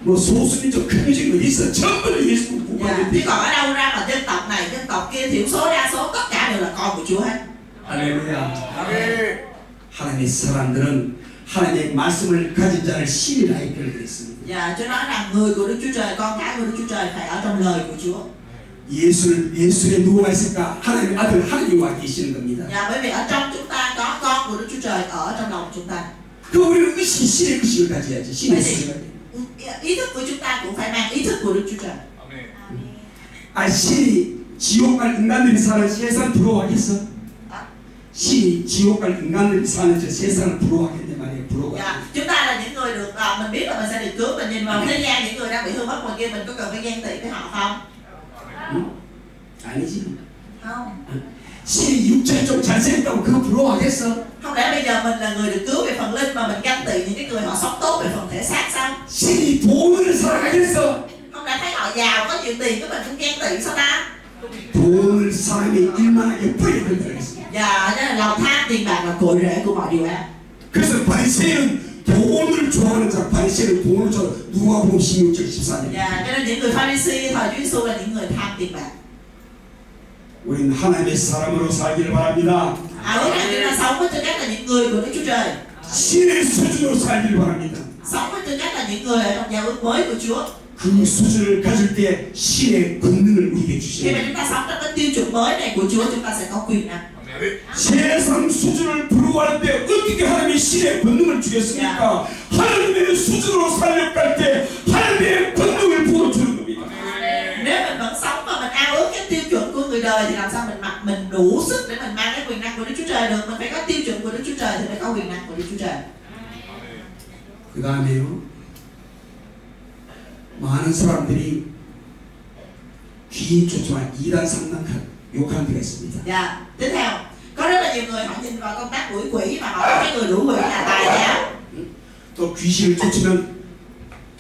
뭐 소수민족 큰 민족이 어디 있어? 전부 다 예수 Dạ, 구원받는 chứ còn ở đâu ra mà dân tộc này, dân tộc kia, thiểu số, đa số, tất cả đều là con của Chúa hết. 할렐루야. 하나님의 사람들은 하나님의 말씀을 가진 자를 신이라 이끌어냈습니다. Dạ, Chúa nói rằng người của Đức Chúa Trời, con cái của Đức Chúa Trời phải ở trong lời của Chúa. 예수에 누가 있을까? 하나님의 아들 하나님과 계시는 겁니다. Dạ, bởi vì ở trong chúng ta có con của Đức Chúa Trời ở trong lòng chúng ta. 그 우리는 의식, 신의 의식을 가져야지. 신의 의식을 가져야지. Ý thức của chúng ta cũng phải mang ý thức của Đức Chúa Trời. 아, 신이 지옥 갈 인간들이 사는 세상 부러워하겠어? 신이 지옥 갈 인간들이 사는 저 세상을 부러워하겠네 말이에요. 부러워. Dạ, chúng ta là những người được mình biết là mình sẽ được cứu, mình nhìn vào thế gian những người đang bị hư mất ngoài kia, mình có cần phải ghen tị với họ không? 아니지. Không. 신이 육체에 좀 잘생겼다고 그거 부러워하겠어? Không lẽ bây giờ mình là người được cứu về phần linh mà mình ganh tị những cái người họ sống tốt về phần thể xác sao? 신이 돈을 사랑하겠어? Không lẽ thấy họ giàu có nhiều tiền cái mình cũng ghen tị sao ta? 돈을 사람이 얼마나 예쁘게 된다겠어. Dạ, đó là lòng tham tiền bạc là cội rễ của mọi điều ác. 그래서 바리새인은 돈을 좋아하는 자, 바리새인은 돈을 좋아. 누가복음 16장 14절. Dạ, cho nên những người Pharisee thời Chúa Giêsu là những người tham tiền bạc. 우리는 하나님의 사람으로 살기를 바랍니다. Ước rằng chúng ta sống với tư cách là những người của Đức Chúa Trời, 신의 수준으로 살기를 바랍니다. sống với tư cách là những người ở trong giao ước mới của Chúa. 그 수준을 가질 때 신의 권능을 우리에게 Khi mà 주시는 chúng ta sống trong cái tiêu chuẩn mới này của Chúa, chúng ta sẽ có quyền năng. 세상 수준을 부러워하는데 어떻게 하나님이 신의 권능을 주겠습니까? 하나님의 수준으로 살려갈 때 하나님의 권능을 부어주는 겁니다. Nếu mình vẫn sống mà mình ao ước cái tiêu chuẩn của người đời thì làm sao mình đủ sức để mình mang cái quyền năng của Đức Chúa Trời được? Mình phải có tiêu chuẩn của Đức Chúa Trời thì mới có quyền năng của Đức Chúa Trời. 그 다음에요. 많은 사람들이 귀인 쫓아와 이단 상담 욕하는 데가 있습니다. Dạ, tiếp theo có rất là nhiều người họ nhìn vào công tác đuổi quỷ mà họ nói cái người đuổi quỷ là tà giáo. 또 귀신을 쫓으면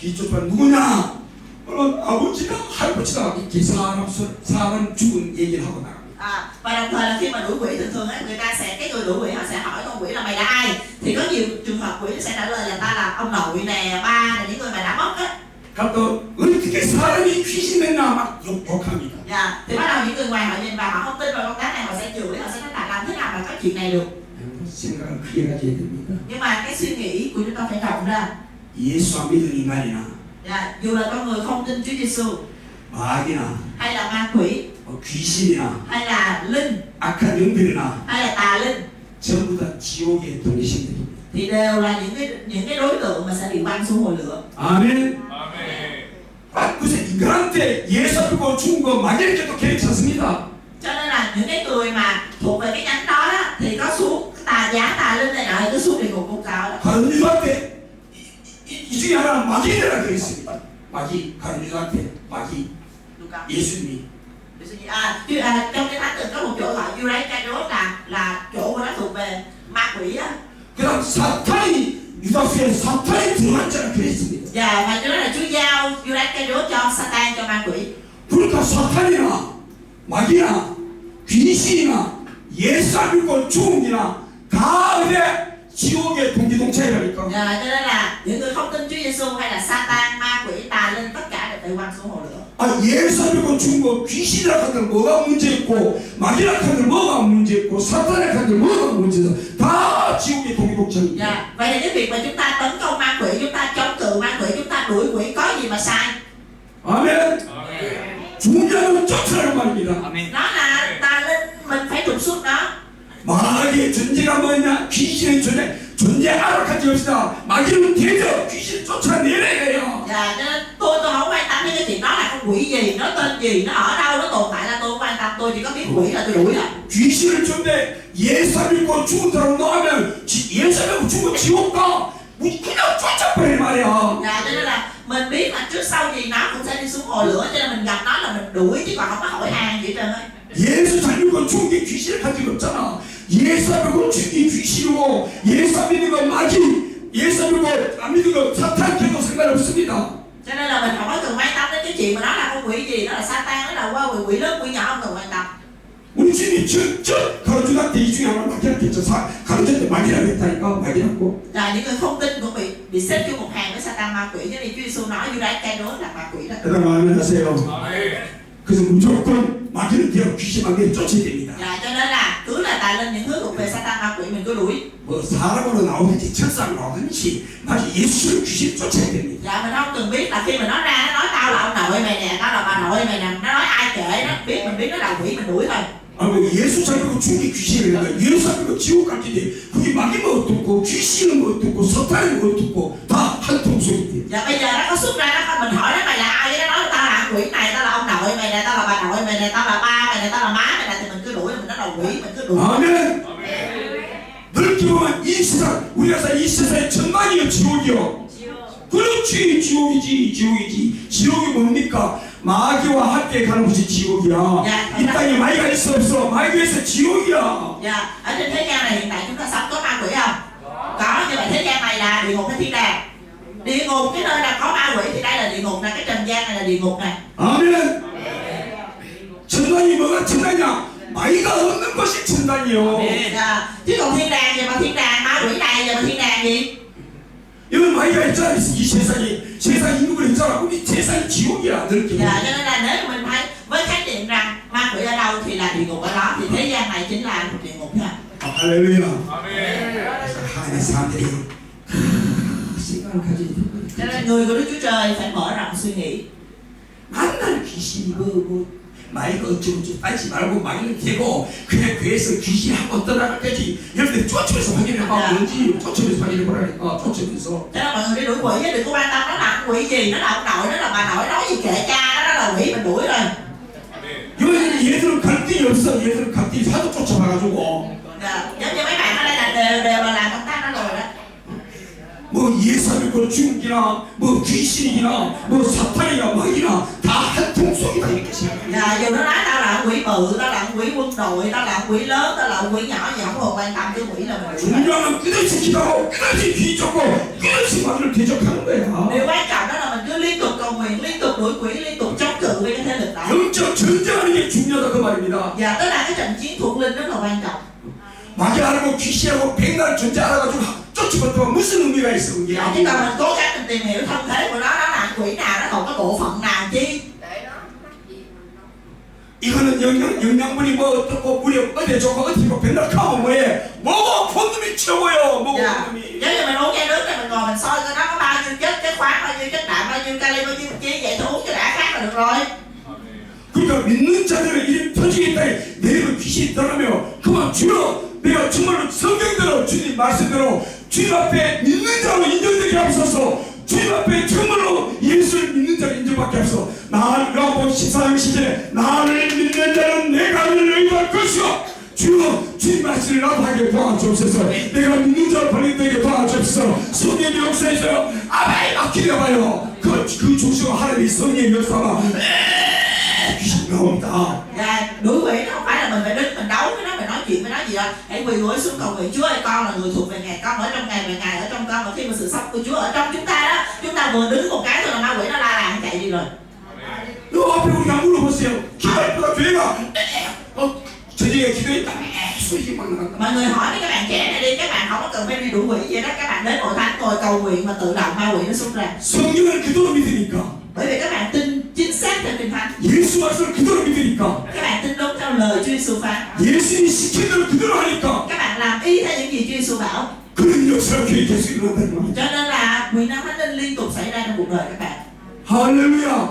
귀 쫓으면 누구냐? 물론 아버지가 할아버지가 이렇게 사람 죽은 얘기를 하고 나갑니다. Và đồng thời là khi mà đuổi quỷ thường thường ấy, người ta sẽ cái người đuổi quỷ họ sẽ hỏi con quỷ là mày là ai, thì có nhiều trường hợp quỷ sẽ trả lời là ta là ông nội nè, ba nè, những người mà đã mất á. 그럼 또 어떻게 사람이 귀신했나 막 욕합니다. Dạ, thì bắt đầu những người ngoài họ nhìn vào họ không tin vào công tác này, họ sẽ chửi, họ sẽ nói là làm thế nào mà có chuyện này được. 생각을 크게 가져야 됩니다. Nhưng mà cái suy nghĩ của chúng ta phải rộng ra. 예수 안 믿는 인간이나 Dạ, dù là con người không tin Chúa Giêsu 마귀나 hay là ma quỷ 귀신이나 hay là linh 악한 영들이나 hay là tà linh 전부 다 지옥의 동신들입니다. thì đều là những cái đối tượng mà sẽ bị quăng xuống hồ lửa. 아멘. 그래서 인간한테 예수 믿고 죽은 거 마귀에게 또 괜찮습니다. Cho nên là những cái người mà thuộc về cái nhánh đó đó thì có xuống tà giáo tà linh này nọ cứ xuống địa ngục cung cao đó. 가룟 유다한테 이 중에 하나는 마귀라고 되어 있습니다. 마귀, 가룟 유다한테 마귀, 예수님이. Trong cái thánh tự có một chỗ gọi Judas Iscariot là chỗ của nó thuộc về ma quỷ á. 그다음 사탄이 유다수에 사탄이 들어간 자라 그랬습니다. Dạ, và cho nên là Chúa giao Judas Iscariot cho Satan, cho ma quỷ. 그러니까 사탄이나 마귀나 귀신이나 예수 안 믿고 죽은 이나 다 은혜 지옥의 동기동차이라니까. Dạ, cho nên là những người không tin Chúa Giêsu hay là Satan, ma quỷ, tà linh tất cả đều bị quăng xuống hồ lửa. 예수 안 믿고 죽은 거 귀신이라 하들 뭐가 문제 있고 마귀라 하들 뭐가 문제 있고 사탄이라 하들 뭐가 문제 있어 다 지옥의 동기동차입니다. Dạ, vậy thì cái việc mà chúng ta tấn công ma quỷ, chúng ta chống cự ma quỷ, chúng ta đuổi quỷ có gì mà sai? 아멘. 죽은 자는 쫓으라는 말입니다. Nó là tà linh, mình phải trục xuất nó. 마귀의 존재가 뭐냐? 귀신의 존재 알아가지 없다. 마귀는 대저 귀신 쫓아내려야. Dạ, cho nên tôi không quan tâm đến cái chuyện đó là con quỷ gì, nó tên gì, nó ở đâu, nó tồn tại là tôi không quan tâm, tôi chỉ có biết quỷ là tôi đuổi rồi. 귀신을 쫓는데 예수 믿고 죽은 사람 너하면 예수 믿고 죽으면 지옥 가. 그냥 쫓아버리는 말이야. Dạ, cho nên là mình biết là trước sau gì nó cũng sẽ đi xuống hồ lửa, cho nên mình gặp nó là mình đuổi chứ còn không có hỏi hàng gì hết trơn á. 예수 잘 믿고 죽은 게 귀신을 가지고 없잖아. 예수 안 믿고 죽은 게 귀신이고 예수 안 믿는 거 마귀, 예수 안 믿고 안 믿는 거 사탄 걔도 상관없습니다. Cho nên là mình không có cần quan tâm đến cái chuyện mà nó là con quỷ gì, nó là Satan, nó là qua quỷ lớn, quỷ nhỏ, không cần quan tâm. 우리 주님이 저 가르쳐줄 때 이 중에 하나 마귀한테 가르쳐줄 때 마귀라고 했다니까 마귀라고. Là những người không tin cũng bị xếp chung một hàng với Satan, ma quỷ, cho nên Chúa Giêsu nói Judas Iscariot là ma quỷ đó. 여러분 아멘 하세요. 그래서 무조건 마귀는 되어 귀신 마귀를 쫓아야 됩니다. Dạ, cho nên là cứ là tà linh những thứ thuộc về Satan, ma quỷ mình cứ đuổi. 뭐 사람으로 나오든지 천사로 나오든지 마귀 예수를 귀신 쫓아야 됩니다. Dạ, mình không cần biết là khi mà nó ra nó nói tao là ông nội mày nè, tao là bà nội mày nè, nó nói ai kệ nó biết, mình biết nó là quỷ mình đuổi thôi. 뭐 예수 잘 믿고 죽은 게 귀신이니까 예수 안 믿고 지옥 갈 텐데 그게 마귀 뭐 어떻고 귀신은 뭐 어떻고 사탄이 뭐 어떻고 다 한 통속인데. Dạ, bây giờ nó có xuất ra nó mình hỏi nó mày là ai, nó nói tao là quỷ này, tao là ông nội mày nè, tao là bà nội mày nè, tao là ba mày nè, tao là má mày nè, thì mình cứ đuổi, mình nói là quỷ, mình cứ đuổi. 아멘. 넓게 보면 이 세상 우리가 이 세상의 전망이요 지옥이요. 그렇지 지옥이지. 지옥이 뭡니까? 마귀와 함께 가는 곳이 지옥이야. 이 땅에 마귀가 있어 없어? 마귀가 있어 지옥이야. Dạ, ở trên thế gian này hiện tại chúng ta sống có ma quỷ không? Có, như vậy thế gian này là địa ngục hay thiên đàng? Địa ngục cái nơi nào có ma quỷ thì đây là địa ngục nè, cái trần gian này là địa ngục nè. 아멘. 천당이 뭐가 천당이야? 마귀가 없는 것이 천당이요. Dạ, chứ còn thiên đàng gì mà thiên đàng, ma quỷ này gì mà thiên đàng gì? 여기 마귀가 있잖아. 이 세상 인구를 있잖아. 우리 세상이 지옥이야. 넓게 Dạ, 보면. cho nên là nếu mình thấy với khái niệm rằng ma quỷ ở đâu thì là địa ngục ở đó, thì thế gian này chính là một địa ngục ha. 할렐루야. 그래서 하나님의 사람들이 생각을 가져야 되거든. Cho nên người của Đức Chúa Trời phải mở rộng suy nghĩ. 만날 귀신이 마귀가 어쩌고 따지지 말고 마귀는 되고 그냥 교회에서 귀신이 한번 떠나갈 때지 여러분들 쫓으면서 확인해봐. 뭔지 쫓으면서 확인해보라니까. 쫓으면서. Cho nên mọi người đi đuổi quỷ đừng có quan tâm nó là quỷ gì, nó là ông nội, nó là bà nội, nói gì kệ cha nó là quỷ mình đuổi rồi. 얘들은 갈등이 없어. 얘들은 갈등이 사도 쫓아가가지고 Dạ, giống như mấy bạn ở đây là đều là làm công tác đó rồi đó. 뭐 예수 믿고 죽은기나 뭐 귀신이나 뭐 사탄이나 마귀나 다 한 통속 속이다 이렇게 생각합니다. Và dù nó nói tao là quỷ bự, tao là quỷ quân đội, tao là quỷ lớn, tao là quỷ nhỏ gì không còn quan tâm, cái quỷ là mình quỷ. 중요한 건 끝없이 기도하고 끝없이 귀 쫓고 끝없이 말을 대적하는 거야. Điều quan trọng đó là mình cứ liên tục cầu nguyện, liên tục đuổi quỷ, liên tục chống cự với cái thế lực đó. 영적 전쟁하는 게 중요하다 그 말입니다. Và tức là cái trận chiến thuộc linh rất là quan trọng. 마귀하고 귀신하고 백날 존재 알아가지고 쫓아봤더만 무슨 의미가 있어 그게. Dạ, chứ còn mình cố gắng mình tìm hiểu thân thế của nó là quỷ nào, nó thuộc cái bộ phận nào chi. 이거는 영양분이 뭐 어떻고 물이 어디에 좋고 어디에 좋고 백날 가면 뭐해? 뭐고 본놈이 최고요. 뭐고 Dạ. 본놈이. Giống như mình uống chai nước thì mình ngồi mình soi coi nó có bao nhiêu chất khoáng, bao nhiêu chất đạm, bao nhiêu kali, bao nhiêu chi, vậy thôi uống cho đã khát là được rồi. 그러니까 믿는 자들은 이름 터지겠다. 내일은 귀신이 떠나며 그만 주여 내가 정말로 성경대로 주님 말씀대로 주님 앞에 믿는 자로 인정되게 하옵소서. 주님 앞에 정말로 예수를 믿는 자로 인정받게 하옵소서. 나를 요한복음 14장 10절에 나를 믿는 자는 내가 하늘 의지할 것이요 주여 주님 말씀을 나도 하게 도와주옵소서. 내가 믿는 자로 발견되게 도와주옵소서. 성령의 역사에서요 아바이 막 기대봐요. 그 조시가 하나님의 성령의 역사가 귀신 나옵니다. Và đuổi quỷ nó không phải là mình phải đứng mình đấu với nó, mình nói chuyện với nó gì đâu. Hãy quỳ gối xuống cầu nguyện: Chúa ơi, con là người thuộc về Ngài, con ở trong Ngài và Ngài ở trong con, và khi mà sự sống của Chúa ở trong chúng ta đó, chúng ta vừa đứng một cái thôi là ma quỷ nó la làng chạy đi rồi. 요 앞에 우리가 물어보세요. 기도할 때가 교회가 저녁에 기도했다. 소식이 막 나간다. Mọi người hỏi với các bạn trẻ này đi, các bạn không có cần phải đi đuổi quỷ gì đó, các bạn đến hội thánh ngồi cầu nguyện mà tự động ma quỷ nó xuất ra. 성경을 그대로 믿으니까. Bởi vì các bạn tin chính xác theo Kinh Thánh. 예수 말씀을 그대로 믿으니까. Các bạn tin đúng theo lời Chúa Giêsu phán. 예수님이 시킨 대로 그대로 하니까. Các bạn làm y theo những gì Chúa Giêsu bảo. 그런 역사가 교회에 계속 일어난다는 말이야. Cho nên là quyền năng Thánh Linh liên tục xảy ra trong cuộc đời các bạn. 할렐루야.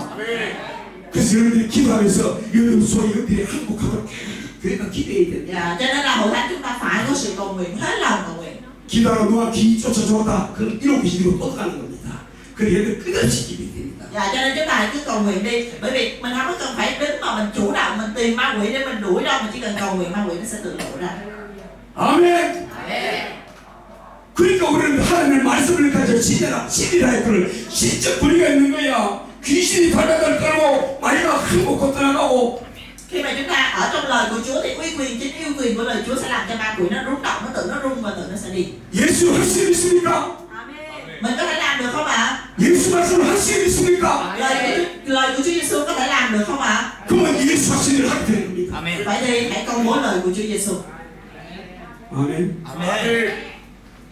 그래서 여러분들이 기도하면서 여러분 소리 여러분들이 행복하도록 교회가 기도해야 돼. Dạ, cho nên là hội thánh chúng ta phải có sự cầu nguyện, hết lòng cầu nguyện. 기도하러 누가 귀 쫓아줬다. 그럼 이런 귀신으로 뻗어가는 겁니다. 그래서 여러분 끝없이 기도해야 됩니다. Dạ, cho nên chúng ta hãy cứ cầu nguyện đi. Bởi vì mình không có cần phải đứng mà mình chủ động mình tìm ma quỷ để mình đuổi đâu, mình chỉ cần cầu nguyện ma quỷ nó sẽ tự lộ ra. 아멘. 그러니까 우리는 하나님의 말씀을 가지고 신이라 했거든. 신적 분리가 있는 거야. 귀신이 달달달 떨고 마귀가 흠 먹고 떠나가고. Khi mà chúng ta ở trong lời của Chúa thì uy quyền, chính yêu quyền của lời Chúa sẽ làm cho ma quỷ nó rung động, nó tự nó rung và tự nó sẽ đi. 예수 할 수 있습니까? Mình có thể làm được không ạ? 예수 말씀을 할 수 있습니까? Lời của Chúa Giêsu có thể làm được không ạ? 그러면 예수 하신 일을 하게 되는 겁니다. Vậy thì hãy công bố lời của Chúa Giêsu. 아멘.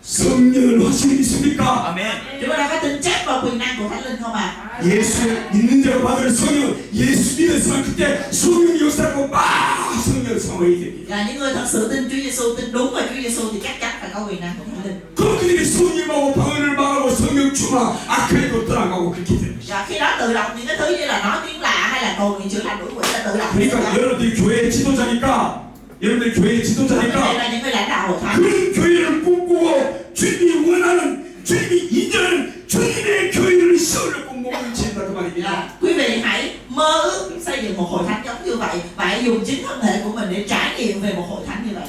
성령을 하신 일 있습니까? Chúng ta có tin chắc vào quyền năng của Thánh Linh không ạ? 예수 믿는 자로 받을 성령, 예수 믿었으면 그때 성령 역사하고 막 성령을 사모해야 됩니다. Là những người thật sự tin Chúa Giêsu, tin đúng vào Chúa Giêsu thì chắc chắn phải có quyền năng của Thánh Linh. 그럼 그들이 성령하고 방언을 말하고 성령 충만 악하게도 떠나가고 그렇게 되는 것이죠. Và khi đó tự động những cái thứ như là nói tiếng lạ hay là cầu nguyện chữa lành đuổi quỷ là tự động. 그러니까 여러분들이 교회의 지도자니까 여러분들이 교회의 Đây 지도자니까 là những người lãnh đạo hội thánh. 그런 교회를 꿈꾸고 주님이 원하는 주님이 인정하는 주님의 교회를 세우려고 몸을 친다 그 말입니다. Quý vị hãy mơ ước xây dựng một hội thánh giống như vậy và hãy dùng chính thân thể của mình để trải nghiệm về một hội thánh như vậy.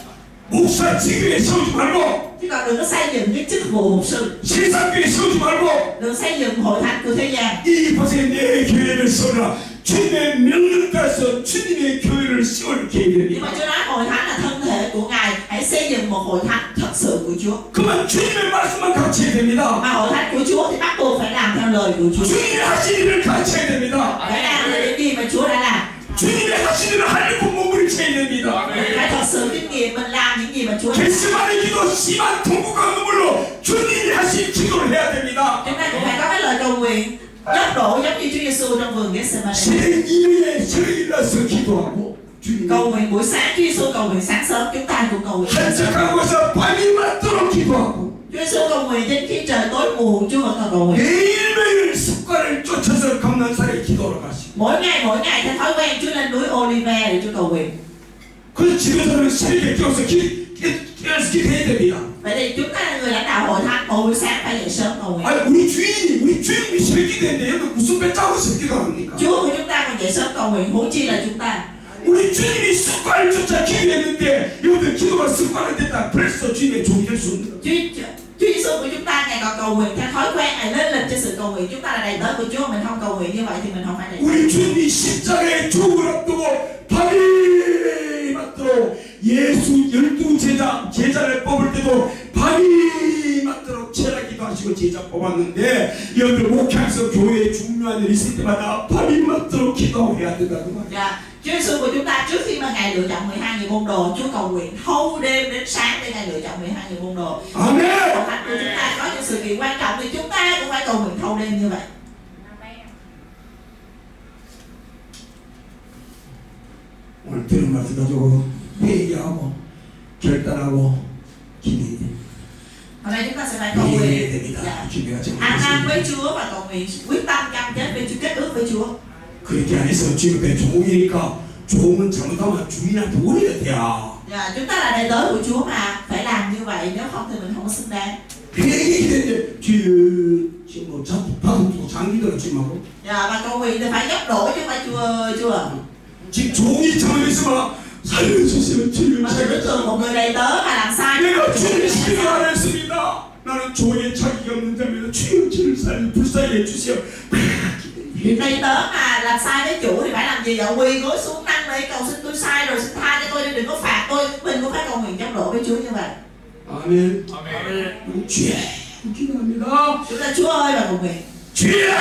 목사 직위에 세우지 말고 Chứ còn đừng có xây dựng cái chức vụ mục sư, 세상교회 세우지 말고 đừng xây dựng hội thánh của thế gian. 이곳에 내 교회를 세우라. 주님의 명령 따라서 주님의 교회를 세울 Nhưng 계획입니다. mà Chúa nói hội thánh là thân thể của Ngài, hãy xây dựng một hội thánh thật sự của Chúa. 그만 주님의 말씀만 가르쳐야 됩니다. Mà hội thánh của Chúa thì bắt buộc phải làm theo lời của Chúa. 주님이 하신 일을 가르쳐야 됩니다. Phải làm theo những gì mà Chúa đã làm. 주님이 하신 일을 하려고 몸을 쳐야 됩니다. Phải thật sự kinh nghiệm mình làm những gì mà Chúa đã làm. 겟세마네 기도 심한 통곡과 눈물로 주님이 하신 기도를 해야 됩니다. Chúng ta cũng phải có cái lời cầu nguyện dốc độ giống như Chúa Giêsu trong vườn Gethsemane. 새벽 2명에 저녁 일어나서 기도하고 주님 Cầu nguyện buổi sáng, Chúa Giêsu cầu nguyện sáng sớm, chúng ta cũng cầu nguyện. 한적하고서 밤이 맞도록 기도하고 Chúa Giêsu cầu nguyện đến khi trời tối muộn, Chúa vẫn còn cầu nguyện. 매일매일 습관을 쫓아서 감난산에 기도하러 가시고 Mỗi ngày theo thói quen Chúa lên núi Olive để Chúa cầu nguyện. 그래서 지도자는 새벽에 깨어서 깨어서 기도해야 됩니다. Vậy thì chúng ta là người lãnh đạo hội thánh, mỗi buổi sáng phải dậy sớm cầu nguyện. 아니 우리 주인이 새벽 기도했는데 여러분 무슨 배 짜고 새벽 기도합니까? Chúa của chúng ta còn dậy sớm cầu nguyện, huống chi là chúng ta. 우리 주님이 습관을 쫓아 기도했는데 여러분들 기도가 습관이 됐다. 벌써 주님의 종이 될 수 없는 거예요. Chúa Chúa Giêsu của chúng ta Ngài còn cầu nguyện theo thói quen, Ngài lên lịch cho sự cầu nguyện. Chúng ta là đầy tớ của Chúa, mình không cầu nguyện như vậy thì mình không phải đầy tớ. 우리 주님이 십자가의 죽음을 앞두고 밤이 맞도록 예수 12 제자를 뽑을 때도 밤이 맞도록 철학기도 하시고 제자 뽑았는데 여러분들 목회에서 교회에 중요한 일이 있을 때마다 밤이 맞도록 기도해야 된다는 말이에요. Dạ, Chúa Giêsu của chúng ta trước khi mà Ngài lựa chọn 12 người môn đồ, Chúa cầu nguyện thâu đêm đến sáng để Ngài lựa chọn 12 người môn đồ. 아멘. Hội thánh của chúng ta có những sự kiện quan trọng thì chúng ta cũng phải cầu nguyện thâu đêm như vậy. 오늘 들은 말씀 가지고 회개하고 결단하고 기도해야 됩니다. Hôm nay chúng ta sẽ phải cầu 회개해야 nguyện, 됩니다. dạ, 준비가 ăn năn 잘못됐습니다. với Chúa và cầu nguyện quyết tâm cam kết với Chúa, kết ước với Chúa. 그렇게 안 해서 주님 앞에 종이니까 종은 잘못하면 주인한테 오해가 돼요. Dạ, chúng ta là đầy tớ của Chúa mà phải làm như vậy, nếu không thì mình không có xứng đáng. 회개했는데 지금 뭐 다섯 장기들을 지금 하고 Dạ, và cầu nguyện thì phải gấp đổ chứ không phải Chúa. 지금 종이 잘못했으면 살려주세요. 주님 Mà tưởng tượng một người đầy tớ mà làm sai, 내가 주님 시키지 않았습니다. 나는 종의 자격이 없는 자입니다. 주여 저를 살려 불쌍히 해주세요. đầy tớ mà làm sai với chủ thì phải làm gì? Dạ, quỳ gối xuống năn nỉ cầu xin tôi sai rồi, xin tha cho tôi đi, đừng có phạt tôi. Mình cũng phải cầu nguyện gấp đổ với Chúa như vậy. 아멘. 아멘. 주여 기도합니다. Chúng ta Chúa ơi và cầu nguyện. 주여.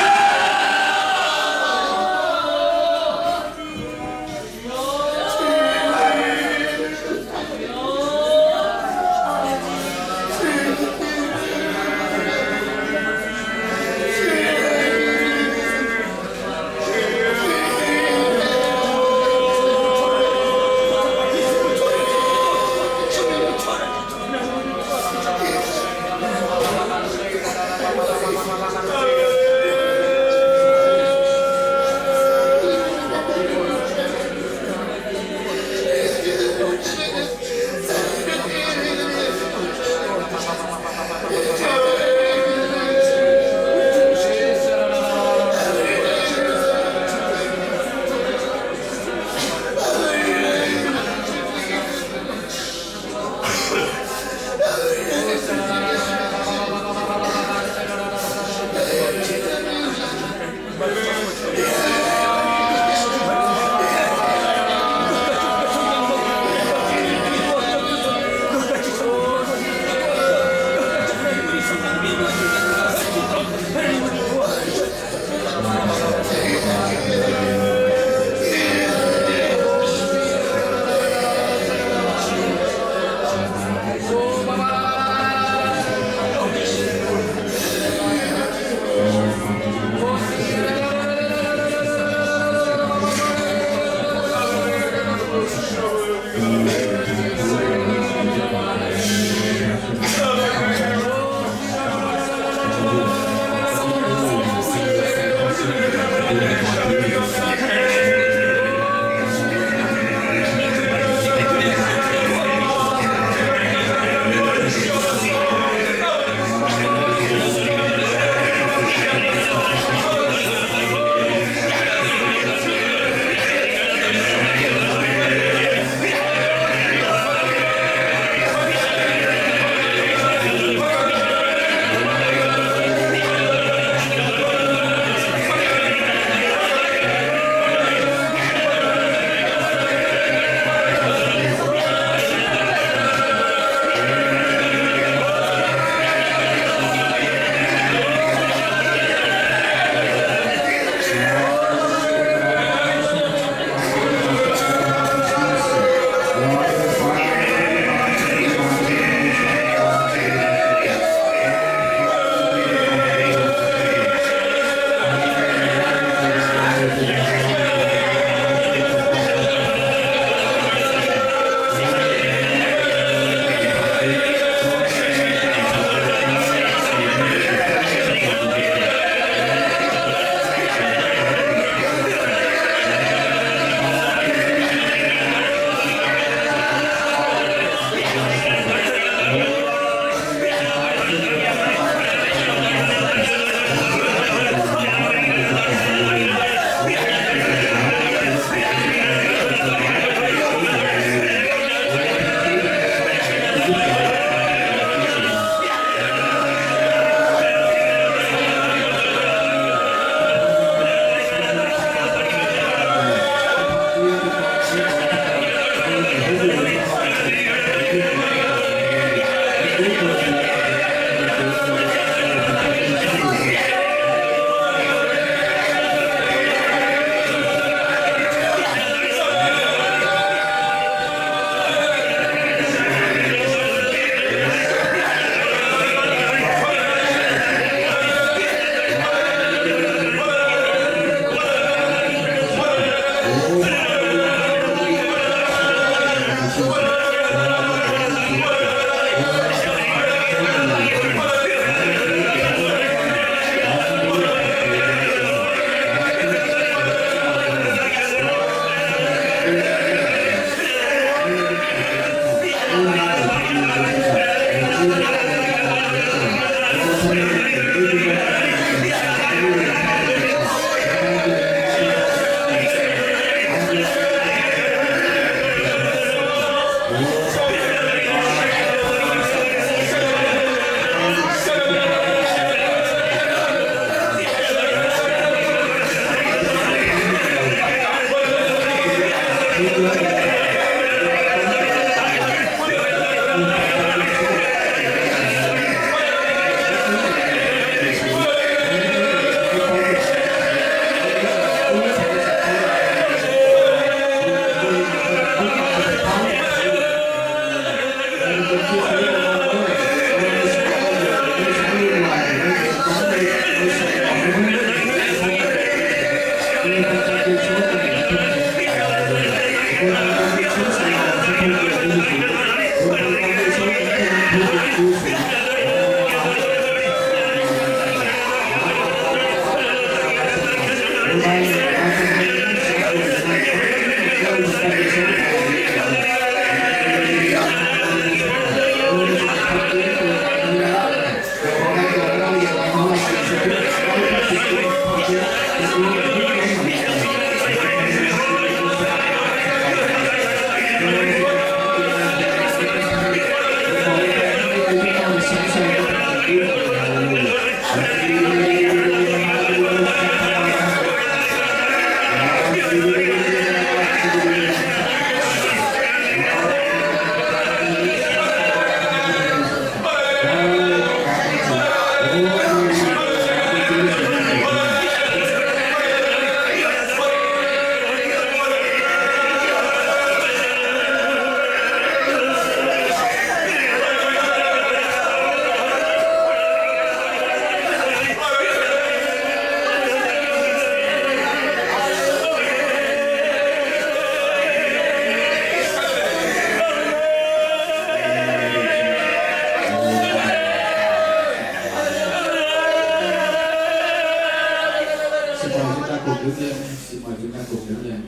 cùng đứng lên, xin mời chúng ta cùng đứng lên.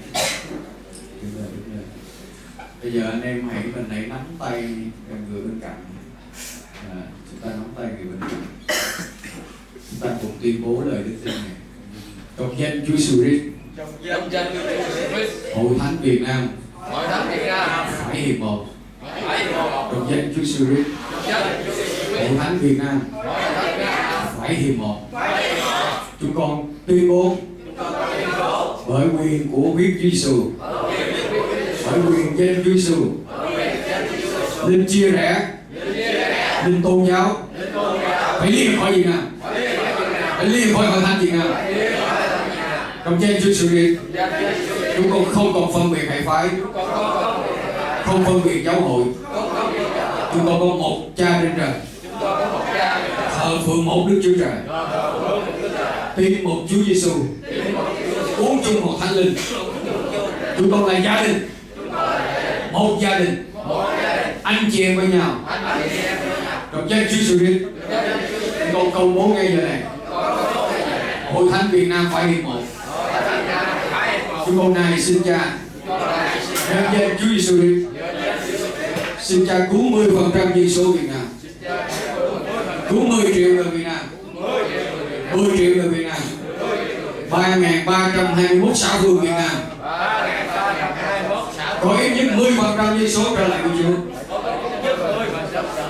Đứng lên. Bây giờ anh em hãy nắm tay người bên cạnh. Chúng ta nắm tay người bên cạnh. Chúng ta cùng tuyên bố lời đức tin này. Trong danh Chúa Giêsu Christ. Hội thánh Việt Nam. Phải hiệp một. Trong danh Chúa Giêsu Christ. Hội thánh Việt Nam. Phải hiệp một. Chúng con tuyên bố bởi quyền của huyết Chúa Giêsu, bởi quyền danh Chúa Giêsu, linh chia rẽ, linh tôn giáo phải liên khỏi Việt Nam, phải liên khỏi hội thánh Việt Nam. Trong danh Chúa Giêsu Christ, chúng con không còn phân biệt hệ phái, không phân biệt giáo hội. Chúng con có một Cha trên trời, thờ phượng một Đức Chúa Trời, tin một Chúa Giêsu, uống chung một Thánh Linh. Chúng con là gia đình, một gia đình, anh chị em với nhau. Trong danh Chúa Giêsu Christ, chúng con công bố ngay giờ này, Hội thánh Việt Nam phải hiệp một. Chúng con này xin Cha, nhân danh Chúa Giêsu Christ, xin Cha cứu 10% dân số Việt Nam, cứu 10 triệu người Việt Nam, 10 triệu người Việt Nam, 3.321 xã phường Việt Nam, có ít nhất 10% dân số trở lại với Chúa,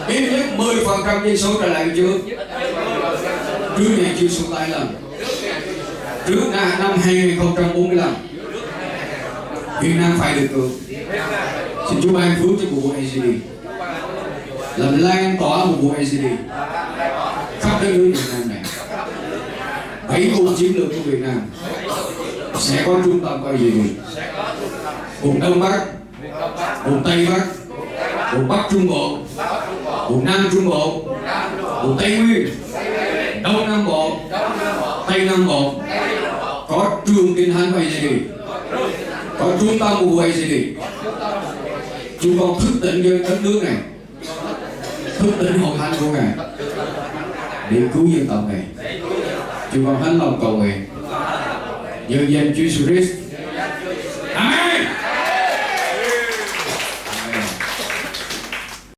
ít nhất 10% dân số trở lại với Chúa trước ngày Chúa xuống tái lần, trước năm 2045. Việt Nam phải được cứu. Xin Chúa ban phước cho vụ ACD, làm lan tỏa một vụ ACD khắp đất nước Việt Nam này. 7 khu chiến lược của Việt Nam sẽ có trung tâm của ACD, vùng Đông Bắc, vùng Tây Bắc, vùng Bắc Trung Bộ, vùng Nam Trung Bộ, vùng Tây Nguyên, Đông Nam Bộ, Tây Nam Bộ, có trường kinh thánh của ACD, có trung tâm của ACD. Chúng con thức tỉnh dân đất nước này, thức tỉnh hội thánh của Ngài để cứu dân tộc này. Chúng con hết lòng cầu nguyện nhân danh Chúa Jesus Christ.